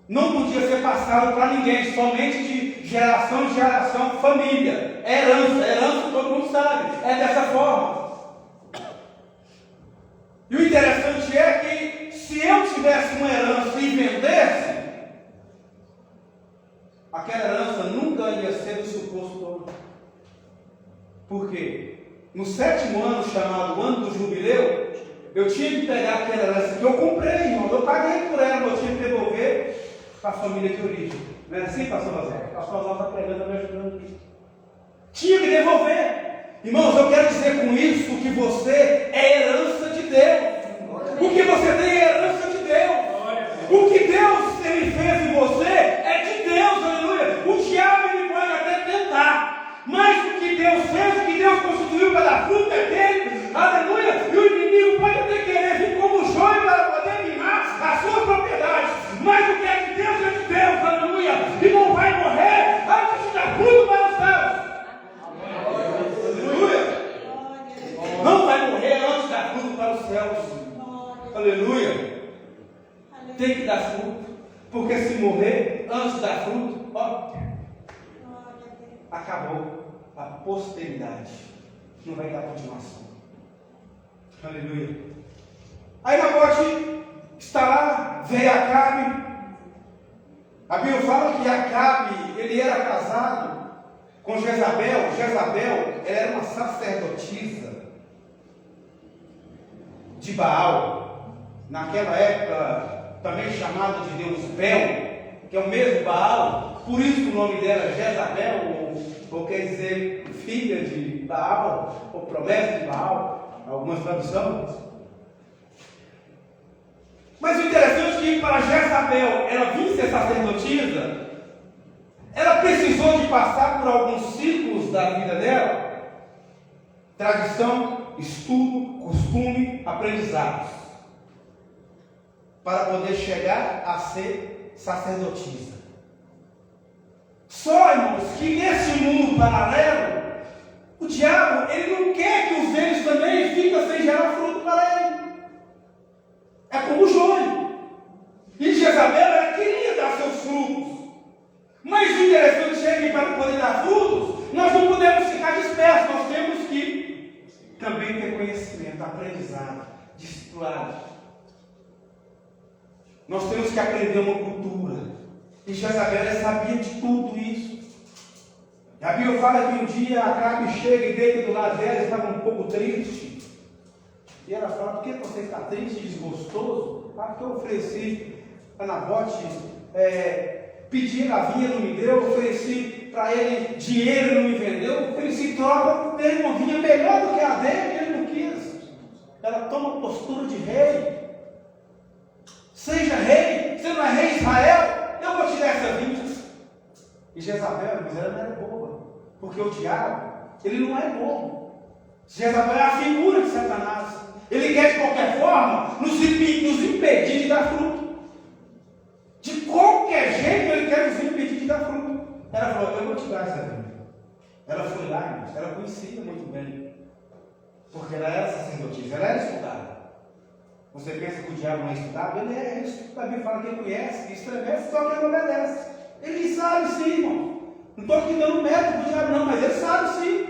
não podia ser passado para ninguém, somente de geração em geração, família, herança todo mundo sabe, é dessa forma. E o interessante é que se eu tivesse uma herança e vendesse, aquela herança nunca ia ser do suposto dono. Por quê? No 7º ano, chamado ano do jubileu, eu tinha que pegar aquela herança que eu comprei, irmão. Eu paguei por ela, eu tinha que devolver para a família de origem. Não é assim, pastor Lazar? O pastor Lazar está pregando, me ajudando aqui. Tinha que devolver. Irmãos, eu quero dizer com isso que você é herança de Deus. O que você tem é herança de Deus. O que Deus ele fez em você é de Deus, aleluia. O diabo ele pode até tentar, mas o que Deus fez, o que Deus constituiu para dar fruto é dele, aleluia. E o inimigo pode até querer vir como joio para poder minar as suas propriedades, mas o que é de Deus, aleluia. E não vai morrer antes de dar fruto para os céus. Aleluia. Não vai morrer antes de dar fruto para os céus. Aleluia. Tem que dar fruto, porque se morrer antes de dar fruto, ó, acabou a posteridade, não vai dar continuação. Aleluia. Aí Nabote está lá, veio Acabe. A Bíblia fala que Acabe, ele era casado com Jezabel. Jezabel, ela era uma sacerdotisa de Baal. Naquela época, também chamado de Deus Bel, que é o mesmo Baal, por isso o nome dela é Jezabel, ou quer dizer filha de Baal, ou promessa de Baal, algumas traduções. Mas o interessante é que para Jezabel, ela vir ser sacerdotisa, ela precisou de passar por alguns ciclos da vida dela, tradição, estudo, costume, aprendizados, para poder chegar a ser sacerdotisa. Só, irmãos, que nesse mundo paralelo, o diabo, ele não quer que os deles também fiquem sem gerar fruto para ele. É como o joio. E Jezabel, ela queria dar seus frutos. Mas o interessante é que para poder dar frutos, nós não podemos ficar dispersos, nós temos que também ter conhecimento, aprendizado, discipulado. Nós temos que aprender uma cultura. E Jezabel sabia de tudo isso. E a Bíblia fala que um dia Acabe chega e deita do lado dela, estava um pouco triste. E ela fala: por que você está triste e desgostoso? Ah, porque eu ofereci a Nabote, pedi a vinha, não me deu, ofereci para ele dinheiro, não me vendeu, ofereci troca dele uma vinha melhor do que a dele, ele não quis. Ela toma postura de rei. Seja rei, você não é rei de Israel, eu vou te dar essa vinha. E Jezabel, mas ela não era boba, porque o diabo, ele não é bobo. Jezabel é a figura de Satanás. Ele quer de qualquer forma nos impedir de dar fruto. De qualquer jeito ele quer nos impedir de dar fruto. Ela falou: eu vou te dar essa vinha. Ela foi lá, irmãos, ela conhecia muito bem, porque ela era sacerdotisa, ela era estudada. Você pensa que o diabo não é estudado? Ele é. Ele também fala que ele conhece, que estremece, só que ele não obedece. Ele sabe sim, irmão. Não estou aqui dando mérito para o diabo não, mas ele sabe sim.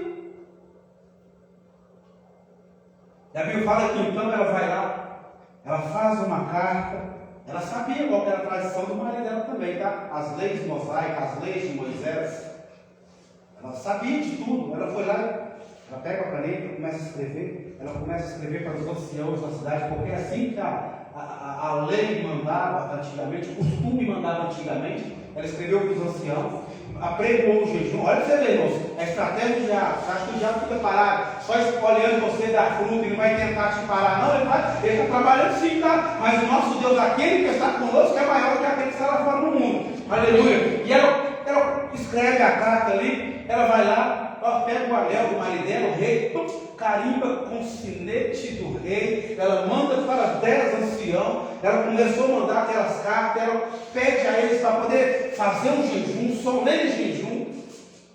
E a Bíblia fala que então ela vai lá, ela faz uma carta. Ela sabia qual era a tradição do marido dela também, tá? As leis mosaicas, as leis de Moisés. Ela sabia de tudo. Ela foi lá, ela pega a caneta e começa a escrever. Ela começa a escrever para os anciãos da cidade, porque é assim que a lei mandava antigamente, o costume mandava antigamente. Ela escreveu para os anciãos, apregou o jejum. Olha para você ver, irmãos, a estratégia do diabo. Você acha que o diabo fica parado, só olhando você dar fruto, ele vai tentar te parar? Não, ele está trabalhando sim, tá? Mas o nosso Deus, aquele que está conosco, é maior que aquele que está lá fora no mundo. Aleluia. E ela escreve a carta ali, ela vai lá, pega o anel do marido dela, o rei, carimba com o sinete do rei, ela manda para 10 anciãos, ela começou a mandar aquelas cartas, ela pede a eles para poder fazer um jejum, um solene jejum,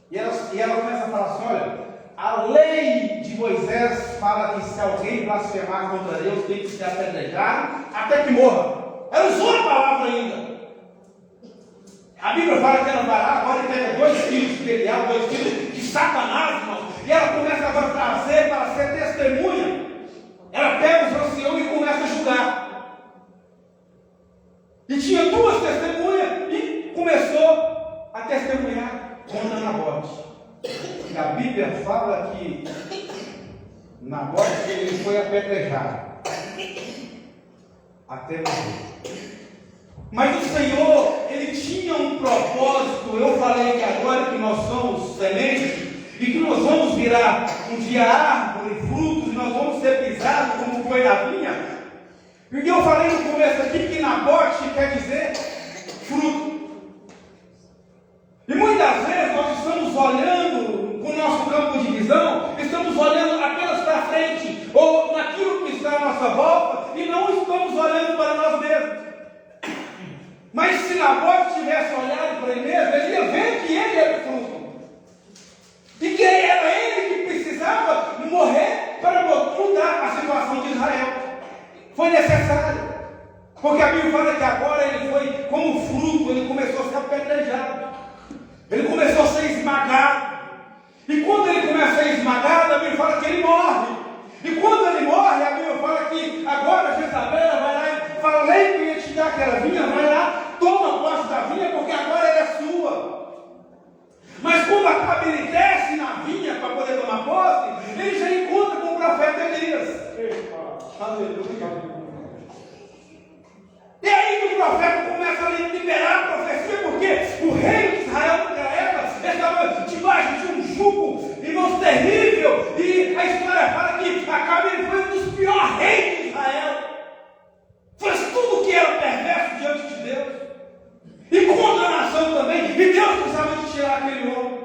e ela começa a falar assim: olha, a lei de Moisés fala que se alguém blasfemar contra Deus tem que ser apedrejado até que morra. Ela usou a palavra ainda. A Bíblia fala que ela vai lá, agora e pega 2 filhos de Belial, 2 filhos de Satanás, irmão, e ela começa agora a trazer para ser testemunha. Ela pega os anciãos e começa a julgar. E tinha 2 testemunhas e começou a testemunhar contra Nabote. E a Bíblia fala que Nabote, ele foi apedrejado até morrer. Mas o Senhor, Ele tinha um propósito. Eu falei que agora que nós somos sementes e que nós vamos virar um dia árvore, frutos, e nós vamos ser pisados como foi na vinha. Porque eu falei no começo aqui que Nabote quer dizer fruto. E muitas vezes nós estamos olhando com o nosso campo de visão, estamos olhando apenas para frente, ou naquilo que está à nossa volta, e não estamos olhando para nós mesmos. Mas se Nabote tivesse olhado para ele mesmo, ele ia ver que ele era fruto. E que era ele que precisava morrer para mudar a situação de Israel. Foi necessário. Porque a Bíblia fala que agora ele foi como fruto, ele começou a ser apedrejado. Ele começou a ser esmagado. E quando ele começa a ser esmagado, a Bíblia fala que ele morre. E quando ele morre, a Bíblia fala que agora Jezabel vai lá e fala: nem que ia te dar aquela vinha, vai lá, toma posse da vinha, porque agora ela é sua. Mas quando Acabe ele desce na vinha para poder tomar posse, ele já encontra com o profeta Elias. Aleluia. E aí que o profeta começa a liberar a profecia, porque o rei de Israel naquela época estava debaixo de um jugo, irmãos, terrível. E a história fala que Acabe ele foi um dos piores reis de Israel. Fez tudo que era perverso diante de Deus. E contra a nação também. E Deus precisava de tirar aquele homem.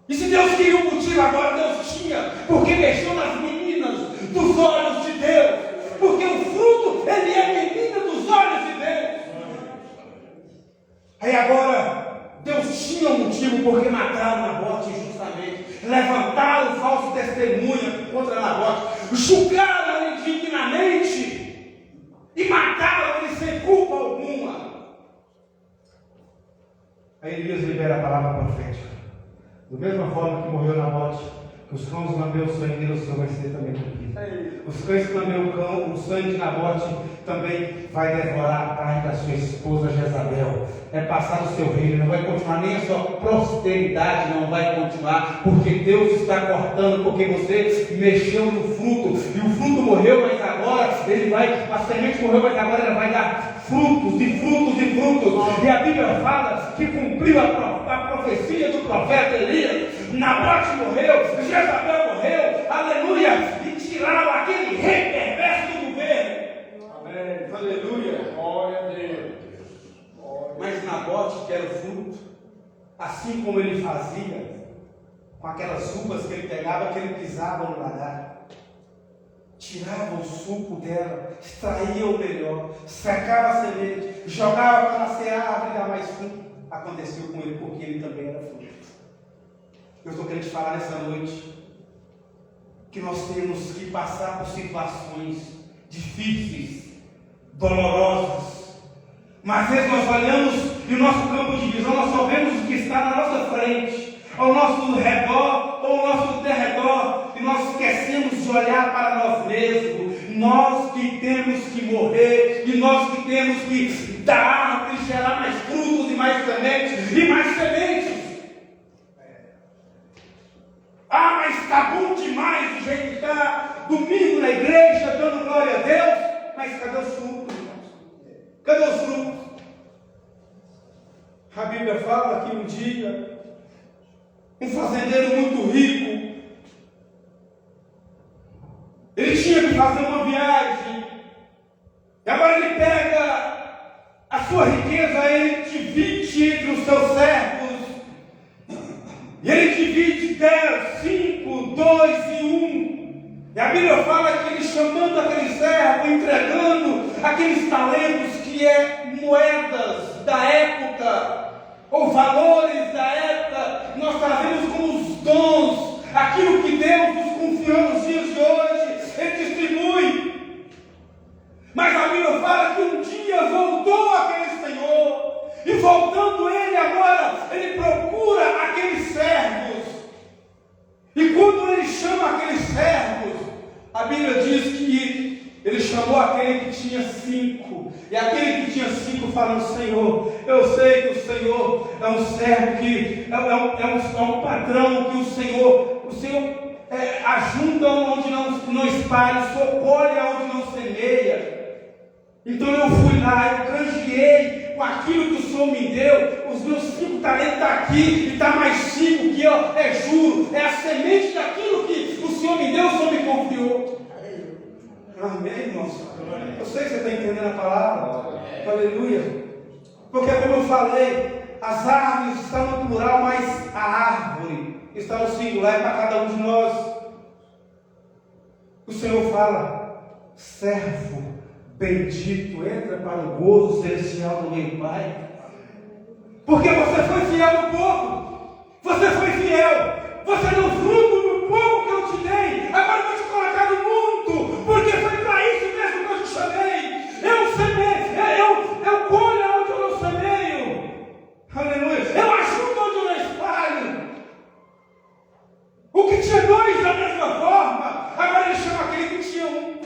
E se Deus queria um motivo, agora Deus tinha. Porque mexeu nas meninas dos olhos de Deus. Porque o fruto, ele é menina dos olhos de Deus. Aí agora, Deus tinha um motivo porque mataram Nabote injustamente. Levantaram falso testemunha contra Nabote. Julgaram ele indignamente. E mataram ele sem culpa alguma. Aí Elias libera a palavra profética. Da mesma forma que morreu Nabote, Os cães lambeu o sangue dele, o Senhor vai ser também comigo. Os cães lambeu o cão, o sangue de Nabote também vai devorar a carne da sua esposa Jezabel. É passar o seu reino, não vai continuar, nem a sua prosperidade não vai continuar, porque Deus está cortando, porque você mexeu no fruto, e o fruto morreu, mas agora ele vai, a semente morreu, mas agora ela vai dar frutos e frutos e frutos. E a Bíblia fala que cumpriu a profecia do profeta Elias. Nabote morreu, Jezabel morreu, aleluia, e tiraram aquele rei perverso do governo. Amém. Aleluia. Glória a Deus. Mas Nabote quer o fruto, assim como ele fazia com aquelas uvas que ele pegava, que ele pisava no lagar, tirava o suco dela, extraía o melhor, secava a semente, jogava para nascer a árvore e dar mais fruto. Aconteceu com ele porque ele também era fruto. Eu estou querendo te falar nessa noite que nós temos que passar por situações difíceis, dolorosas, mas às vezes nós olhamos e o nosso campo de visão nós só vemos o que está na nossa frente, ao nosso redor ou ao nosso derredor, e nós esquecemos de olhar para nós mesmos. Nós que temos que morrer, e nós que temos que dar árvores, gerar mais frutos e mais sementes e mais sementes. Ah, mas está bom demais do jeito que está, domingo na igreja, dando glória a Deus, mas cadê os frutos, irmãos? Cadê os frutos? A Bíblia fala que um dia, um fazendeiro muito rico, ele tinha que fazer uma viagem, e agora ele pega a sua riqueza, ele divide entre os seus servos, e ele divide 10, 5, 2 e 1. E a Bíblia fala que ele chamando aquele servo, entregando aqueles talentos que é moedas da época, ou valores da época, nós trazemos como os dons, aquilo que Deus nos confiou nos dias de hoje, ele distribui. Mas a Bíblia fala que um dia voltou aquele Senhor, e voltando ele agora, ele procura aqueles servos. E quando ele chama aqueles servos, a Bíblia diz que ele chamou aquele que tinha 5. E aquele que tinha 5 falando: Senhor, eu sei que o Senhor é um servo que é um padrão que o Senhor ajunta onde não espalha, socorre onde não semeia. Então eu fui lá, eu canjeei com aquilo que o Senhor me deu, os meus 5 talentos estão aqui, e está mais 5 que é juro, é a semente daquilo que o Senhor me deu, o Senhor me confiou. Amém, irmãos? Eu sei que você está entendendo a palavra. Aleluia. Porque como eu falei, as árvores estão no plural, mas a árvore está no singular, é para cada um de nós. O Senhor fala: servo bendito, entra para o gozo celestial do meu Pai. Porque você foi fiel no pouco, você foi fiel, você deu fruto no pouco que eu te dei, agora eu vou te colocar no mundo, porque foi para isso mesmo que eu te chamei. Eu colho onde eu não semeio, aleluia, eu ajudo onde eu não espalho. O que tinha 2 da mesma forma, agora ele chama aquele que tinha 1.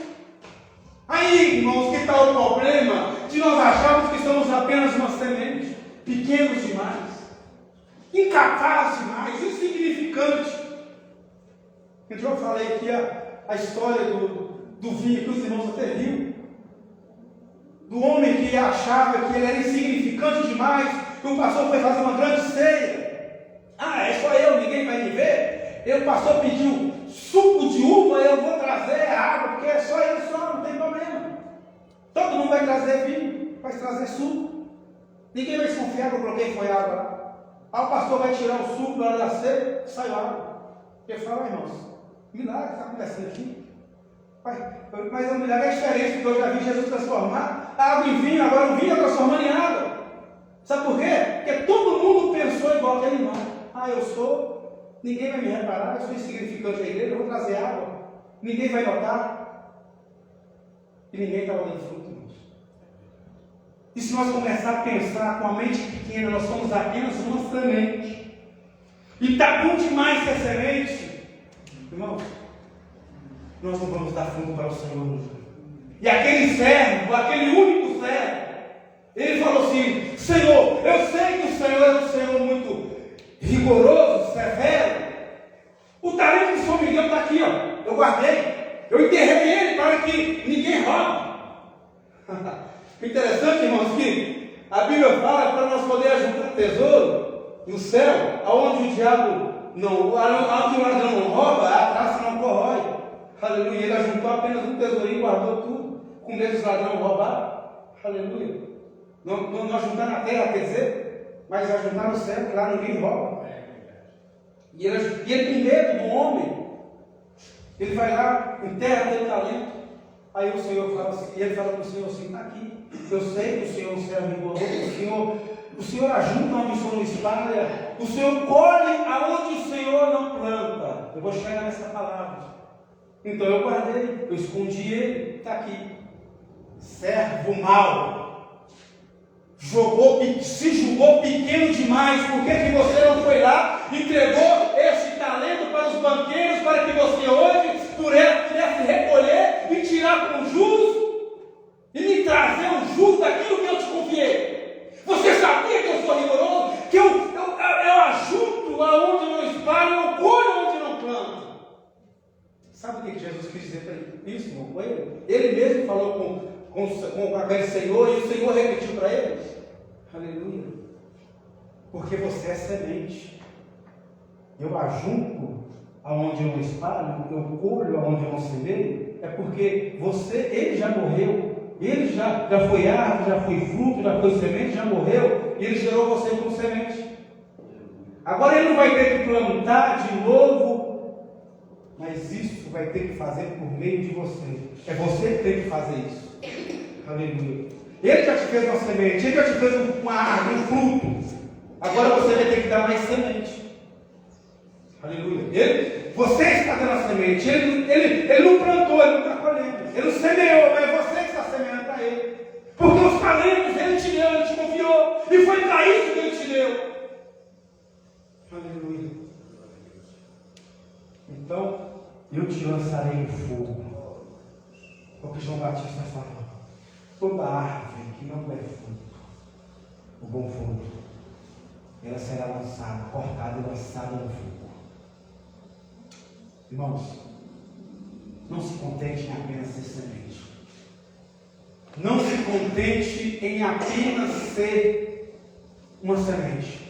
Aí, irmãos, que está o problema de nós acharmos que somos apenas uma semente, pequenos demais, incapazes demais, insignificantes. Então eu falei aqui a história do vinho, que os irmãos até riram, do homem que achava que ele era insignificante demais, que o pastor foi fazer uma grande ceia. Ah, é só eu, ninguém vai me ver? O pastor pediu suco de uva, eu vou trazer água, porque é só ele só, não tem problema. Todo mundo vai trazer vinho, vai trazer suco. Ninguém vai desconfiar que eu coloquei foi água lá. Aí o pastor vai tirar o suco na hora da ceia, saiu água. Porque fala: irmãos, milagre está acontecendo aqui. Mas o milagre é diferente, porque eu já vi Jesus transformar a água em vinho, agora o vinho está transformando em água. Sabe por quê? Porque todo mundo pensou igual aquele irmão. Eu sou, ninguém vai me reparar, eu sou insignificante da igreja, eu vou trazer água, ninguém vai notar. E ninguém estava dando fruto, irmãos. E se nós começarmos a pensar com a mente pequena, nós somos apenas uma semente. E está bom demais ser semente. Irmãos, nós não vamos dar fruto para o Senhor. E aquele servo, aquele único servo, ele falou assim: Senhor, eu sei que o Senhor é um Senhor muito rigoroso, severo. O talento que o Senhor me deu está aqui, ó. Eu guardei, eu enterrei ele para que ninguém roube. Interessante, irmãos, que a Bíblia fala para nós podermos juntar tesouro no céu, aonde o diabo não, aonde o ladrão não rouba, a traça não corrói. Aleluia. Ele ajuntou apenas um tesourinho e guardou tudo, com medo dos ladrões roubar. Aleluia. Não ajuntar na terra, quer dizer, mas ajuntar no céu, que lá ninguém rouba. E ele com medo do homem, ele vai lá, enterra aquele talento. Aí o Senhor fala assim, e ele fala para o Senhor assim: está aqui. Eu sei que o Senhor é um servo rigoroso, o Senhor ajunta onde o Senhor não espalha, o Senhor colhe aonde o Senhor não planta. Eu vou chegar nessa palavra. Então eu guardei, eu escondi ele, está aqui. Servo mau, se julgou pequeno demais. Por que você não foi lá e entregou este talento para os banqueiros, para que você hoje pudesse recolher e tirar com juros e me trazer o juros daquilo que eu te confiei? Você sabia que eu sou rigoroso, que eu ajunto aonde não espalho, eu colho onde não planto? Sabe o que Jesus quis dizer para ele? Isso, irmão, com ele? Ele mesmo falou com aquele Senhor, e o Senhor repetiu para ele. Aleluia. Porque você é semente. Eu ajunto aonde eu não espalho, eu colho aonde eu não semeio. É porque ele já morreu. Ele já foi árvore, já foi fruto, já foi semente, já morreu. E ele gerou você como semente. Agora ele não vai ter que plantar de novo, mas isso vai ter que fazer por meio de você. É você que tem que fazer isso. Aleluia. Ele já te fez uma semente, ele já te fez uma árvore, um fruto. Agora você vai ter que dar mais semente. Aleluia. Você está dando a semente. Ele não plantou, ele não está colhendo. Ele não semeou, mas é você que está semeando para ele. Porque os talentos ele te deu, ele te confiou. E foi para isso que ele te deu. Aleluia. Então, eu te lançarei no fogo. É o que João Batista falou. Toda árvore que não der fruto, o bom fruto, ela será lançada, cortada e lançada no fogo. Irmãos, não se contente em apenas ser semente. Não se contente em apenas ser uma semente.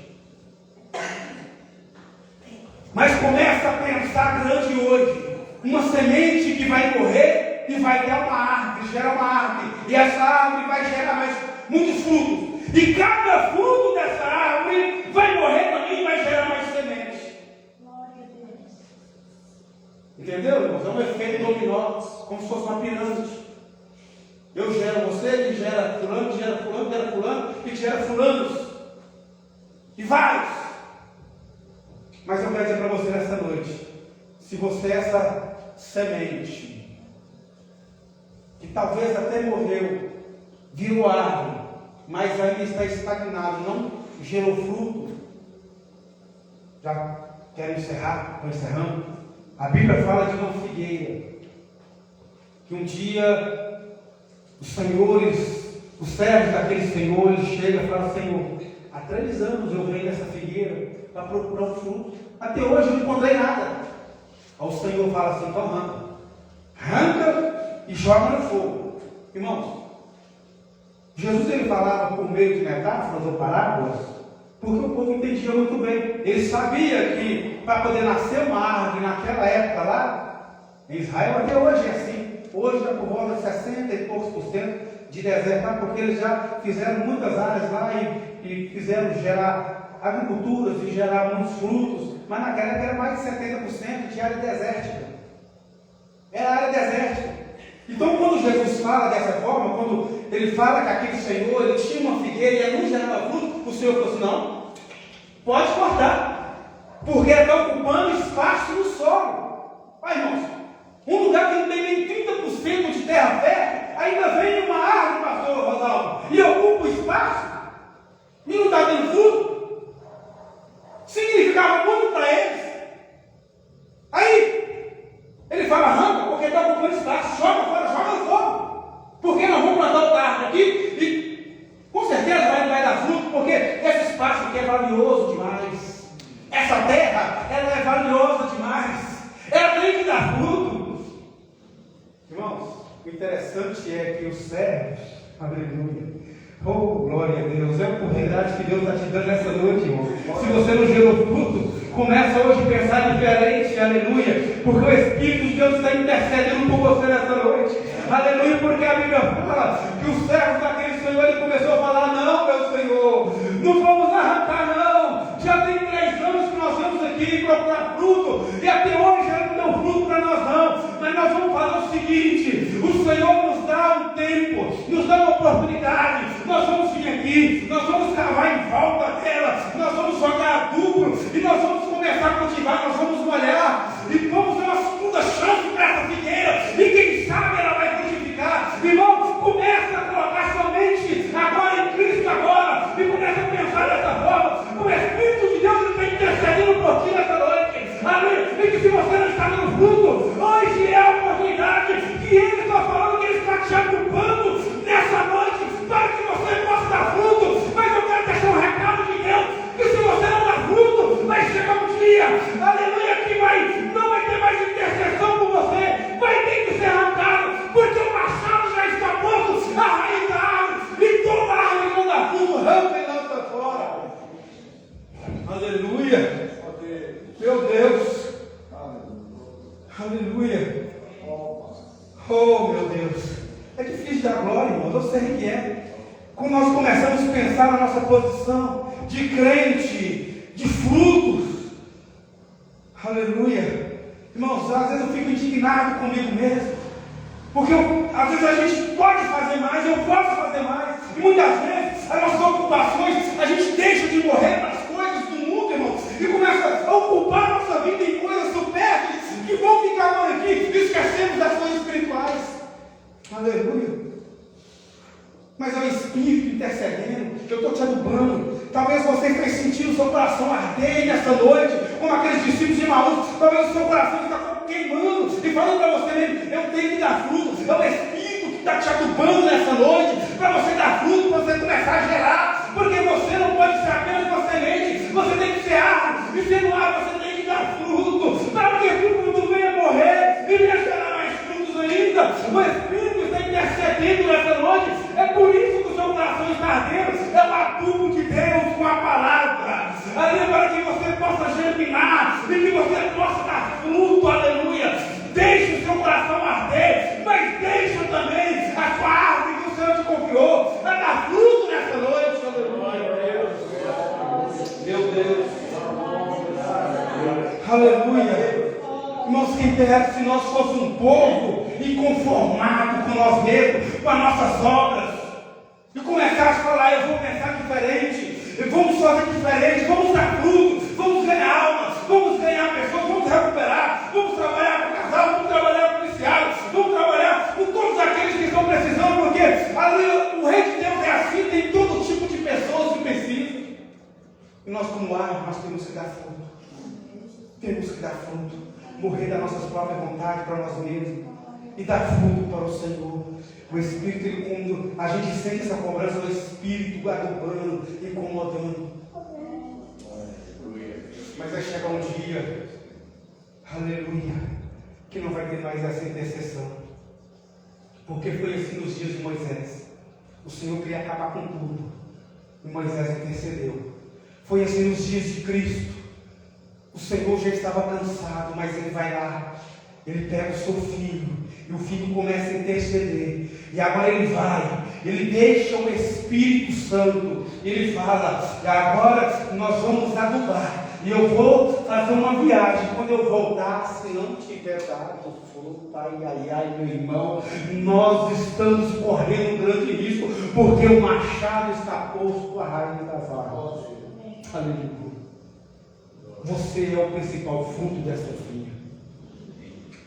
Mas comece a pensar grande hoje. Uma semente que vai correr e vai dar uma árvore, gerar uma árvore. E essa árvore vai gerar muitos frutos. E cada fruto dessa árvore vai morrer também e vai gerar mais sementes. Entendeu, irmãos? É um efeito dominó, como se fosse uma pirâmide. Eu gero você, que gera fulano, que gera fulano, que gera fulano, que gera fulanos. E vários. Mas eu quero dizer para você nessa noite, se você é essa semente, que talvez até morreu, virou árvore, mas ainda está estagnado, não gerou fruto. Já quero encerrar, estou encerrando. A Bíblia fala de uma figueira, que um dia os senhores, os servos daqueles senhores chegam e falam: Senhor, há 3 anos eu venho nessa figueira para procurar um fruto, até hoje eu não encontrei nada. Aí o Senhor fala assim: então arranca e joga no fogo. Irmãos, Jesus ele falava por meio de metáforas ou parábolas, porque o povo entendia muito bem. Ele sabia que para poder nascer uma árvore naquela época lá, em Israel, até hoje é assim. Hoje está por volta de 60 e poucos % de deserto lá, porque eles já fizeram muitas áreas lá e fizeram gerar agriculturas e gerar muitos frutos, mas naquela época era mais de 70% de área desértica. Era área desértica. Então, quando Jesus fala dessa forma, quando ele fala que aquele Senhor, ele tinha uma figueira e ele não gerava fruto, o Senhor falou assim: não, pode cortar, porque está ocupando espaço no solo. Olha, irmãos, um lugar que não tem nem 30% de terra fértil, ainda vem uma árvore, pastor Rosalvo, e ocupa o espaço, e não está dando fruto. Significava muito para eles. Aí, porque esse espaço aqui é valioso demais. Essa terra, ela é valiosa demais. Ela tem que dar fruto. Irmãos, o interessante é que os servos, aleluia, oh, glória a Deus, é a oportunidade que Deus está te dando nessa noite, irmão. Se você não gerou fruto, começa hoje a pensar diferente, aleluia, porque o Espírito de Deus está intercedendo por você nessa noite, aleluia, porque a Bíblia fala que o servo daquele Senhor, ele começou a falar: não, meu Senhor, não vamos arrancar, não. Já tem 3 anos que nós vamos aqui procurar fruto, e até hoje ele não deu fruto para nós, não. Mas nós vamos fazer o seguinte: o Senhor nos dá um tempo, nos dá uma oportunidade. Nós vamos vir aqui, nós vamos cavar em volta dela, nós vamos jogar adubo, e nós vamos começar a cultivar, nós vamos molhar, e vamos dar uma segunda chance para essa figueira, e quem sabe ela vai frutificar. Irmão, começa a colocar sua mente agora em Cristo agora, e começa a pensar dessa forma. O Espírito de Deus está intercedendo por ti nessa noite, aleluia, e que se você não está dando fruto, hoje é a oportunidade que Ele está falando, que Ele está te ocupando nessa noite, para que você possa dar fruto. Mas eu quero deixar um recado de Deus, que se você não dá fruto, vai chegar um dia, aleluia, que não vai ter mais intercessão por você, vai ter que ser arrancado, porque o machado já está pronto, a raiz da árvore, e toda árvore que não dá fruto, arranca e lança fora. Aleluia, meu Deus, aleluia, oh meu Deus, é difícil dar glória, irmãos, eu sei que é. Quando nós começamos a pensar na nossa posição de crente, de frutos, aleluia, irmãos, às vezes eu fico indignado comigo mesmo, porque às vezes a gente pode fazer mais, eu posso fazer mais, e muitas vezes as nossas ocupações, a gente deixa de morrer para as coisas do mundo, irmãos, e começa a ocupar a nossa vida em coisas supérfluas que vão ficar aqui, e esquecemos das coisas espirituais. Aleluia. Mas é o Espírito intercedendo, eu estou te adubando. Talvez você esteja sentindo o seu coração arder nessa noite, como aqueles discípulos de Emaús. Talvez o seu coração está queimando e falando para você mesmo: eu tenho que dar fruto. É o Espírito que está te adubando nessa noite, para você dar fruto, para você começar a gerar. Porque você não pode ser apenas uma semente, você tem que ser árvore, e sendo árvore você tem que dar fruto, para que fruto venha morrer e venha gerar mais frutos ainda. O Espírito está intercedendo nessa noite. É por isso que o seu coração está ardendo. É o adubo de Deus com a palavra, ali, para que você possa germinar e que você possa dar fruto, aleluia. Deixe o seu coração arder, mas deixe também a sua árvore que o Senhor te confiou a dar fruto nessa noite, aleluia. Meu Deus, aleluia. Irmãos, quem dera se nós fôssemos um povo inconformado com nós mesmos, com as nossas obras, e começar a falar: eu vou pensar diferente, vamos fazer diferente, vamos dar fruto, vamos ganhar almas, vamos ganhar pessoas, vamos recuperar, vamos trabalhar com o casal, vamos trabalhar com o policial, vamos trabalhar com todos aqueles que estão precisando, porque ali o reino de Deus é assim, tem todo tipo de pessoas que precisam, e nós como árvore, nós temos que dar fruto, temos que dar fruto. Morrer das nossas próprias vontades para nós mesmos e dar fruto para o Senhor. O Espírito, ele, quando a gente sente essa cobrança do Espírito adubando, incomodando. Mas vai chegar um dia, aleluia, que não vai ter mais essa intercessão. Porque foi assim nos dias de Moisés. O Senhor queria acabar com tudo, e Moisés intercedeu. Foi assim nos dias de Cristo. O Senhor já estava cansado, mas Ele vai lá, Ele pega o seu filho, e o filho começa a interceder, e agora Ele vai, Ele deixa o Espírito Santo, Ele fala: e agora nós vamos adubar, e eu vou fazer uma viagem, quando eu voltar, se não tiver dado fruto, ai, meu irmão, nós estamos correndo um grande risco, porque o machado está posto à raiz das árvores. Aleluia. Você é o principal fruto dessa vinha.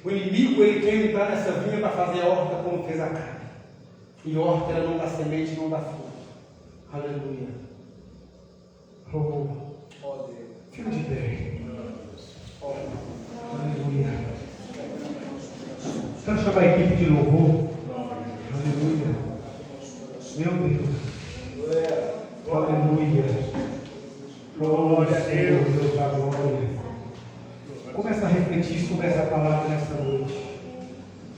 O inimigo, ele quer entrar nessa vinha para fazer a horta como fez a carne. E a horta, ela não dá semente, não dá fruto. Aleluia. Oh, fica de pé. Aleluia. Quero chamar a equipe de louvor. Aleluia. Meu Deus. Aleluia. Glória a Deus, Deus da glória. Começa a refletir sobre essa palavra nessa noite.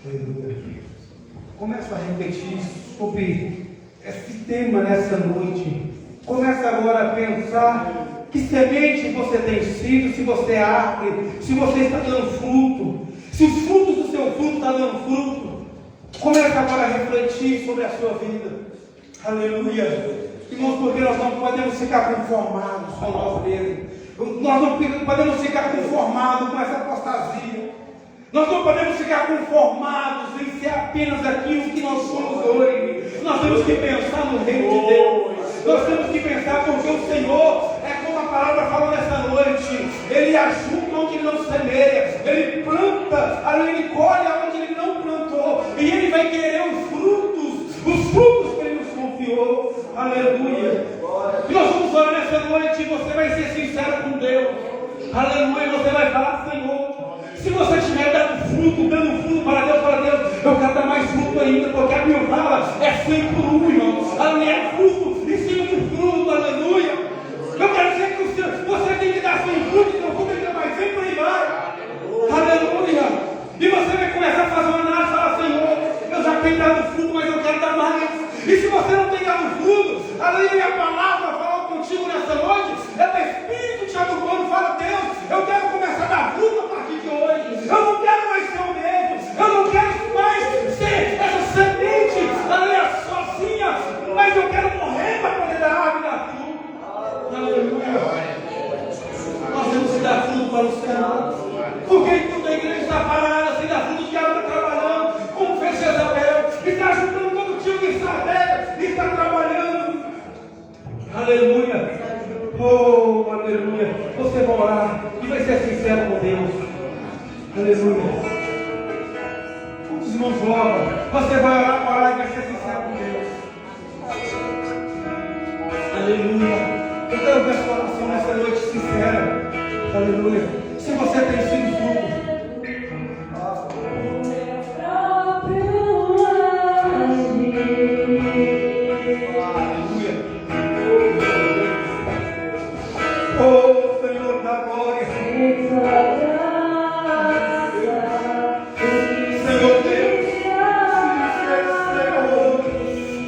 Aleluia. Começa a refletir sobre esse tema nessa noite. Começa agora a pensar que semente você tem sido, se você é árvore, se você está dando fruto, se os frutos do seu fruto estão dando fruto. Começa agora a refletir sobre a sua vida. Aleluia. Irmãos, porque nós não podemos ficar conformados com nós mesmos. Nós não podemos ficar conformados com essa apostasia. Nós não podemos ficar conformados em ser apenas aquilo que nós somos hoje. Nós temos que pensar no reino de Deus. Nós temos que pensar porque o Senhor, é como a palavra fala nessa noite, Ele ajunta onde Ele não semeia, Ele planta, Ele colhe onde Ele não plantou, e Ele vai querer os frutos que Ele nos confiou. Aleluia. E nós vamos orar nessa noite e você vai ser sincero com Deus. Aleluia. Você vai falar: Senhor, se você estiver dando fruto para Deus, eu quero dar mais fruto ainda, porque a minha fala é 100 por 1, irmão. Aleluia. É fruto em cima de fruto. Aleluia. Eu quero dizer que você tem que dar 100 frutos, então fruto ainda mais 100 por aí vai. Aleluia. E você vai começar a fazer uma análise e falar: Senhor, eu já tenho dado fruto, mas eu quero dar mais. E se você não tem dado fruto, aleluia, a palavra fala contigo nessa noite, é o Espírito te ajudando. Fala: Deus, eu quero começar a dar fruto a partir de hoje. Eu não quero mais ser o mesmo. Eu não quero mais ser essa semente, aleluia, sozinha. Mas eu quero morrer para poder dar árvore e dar fruto. Aleluia. Nós temos que dar fruto para o Senhor. Porque toda a igreja está parada, sem dar fruto, o diabo está trabalhando, como fez Jezabel, e está ajudando todo tio que está velho, e está trabalhando. Aleluia. Oh, aleluia. Você vai orar e vai ser sincero com Deus. Aleluia. Quantos irmãos louvam? Você vai orar e vai ser sincero com Deus. Aleluia. Eu quero ver a sua oração nessa noite sincera. Aleluia. Se você tem sido fruto. Oh, Senhor da glória. Senhor Deus, Senhor,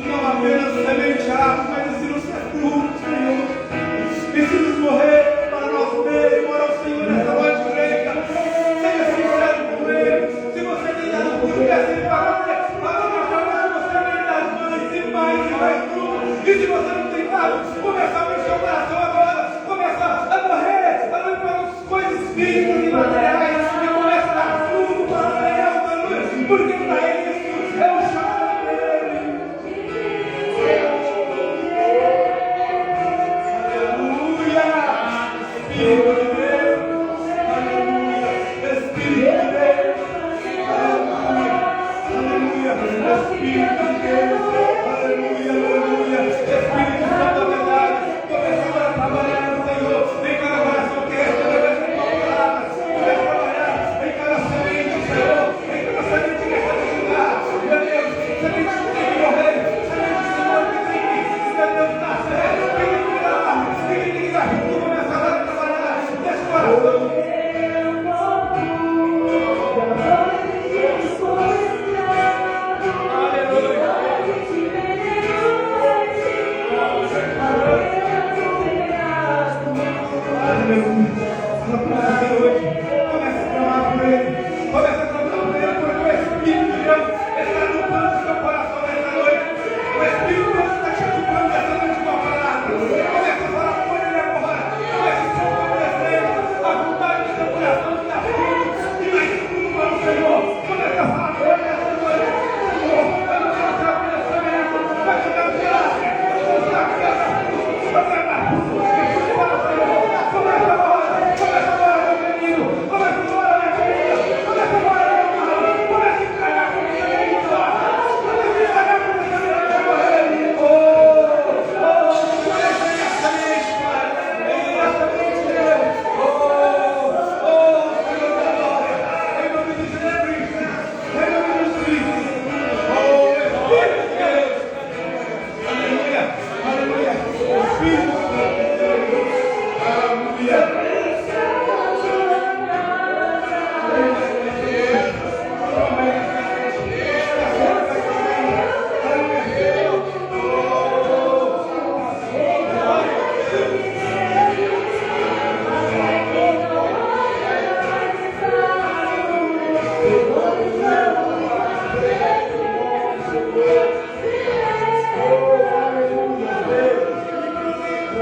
não apenas sementear, mas ensina-nos ser fruto, Senhor. Ensina-nos morrer para nós mesmos, para o Senhor nessa noite, igreja.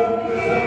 Santo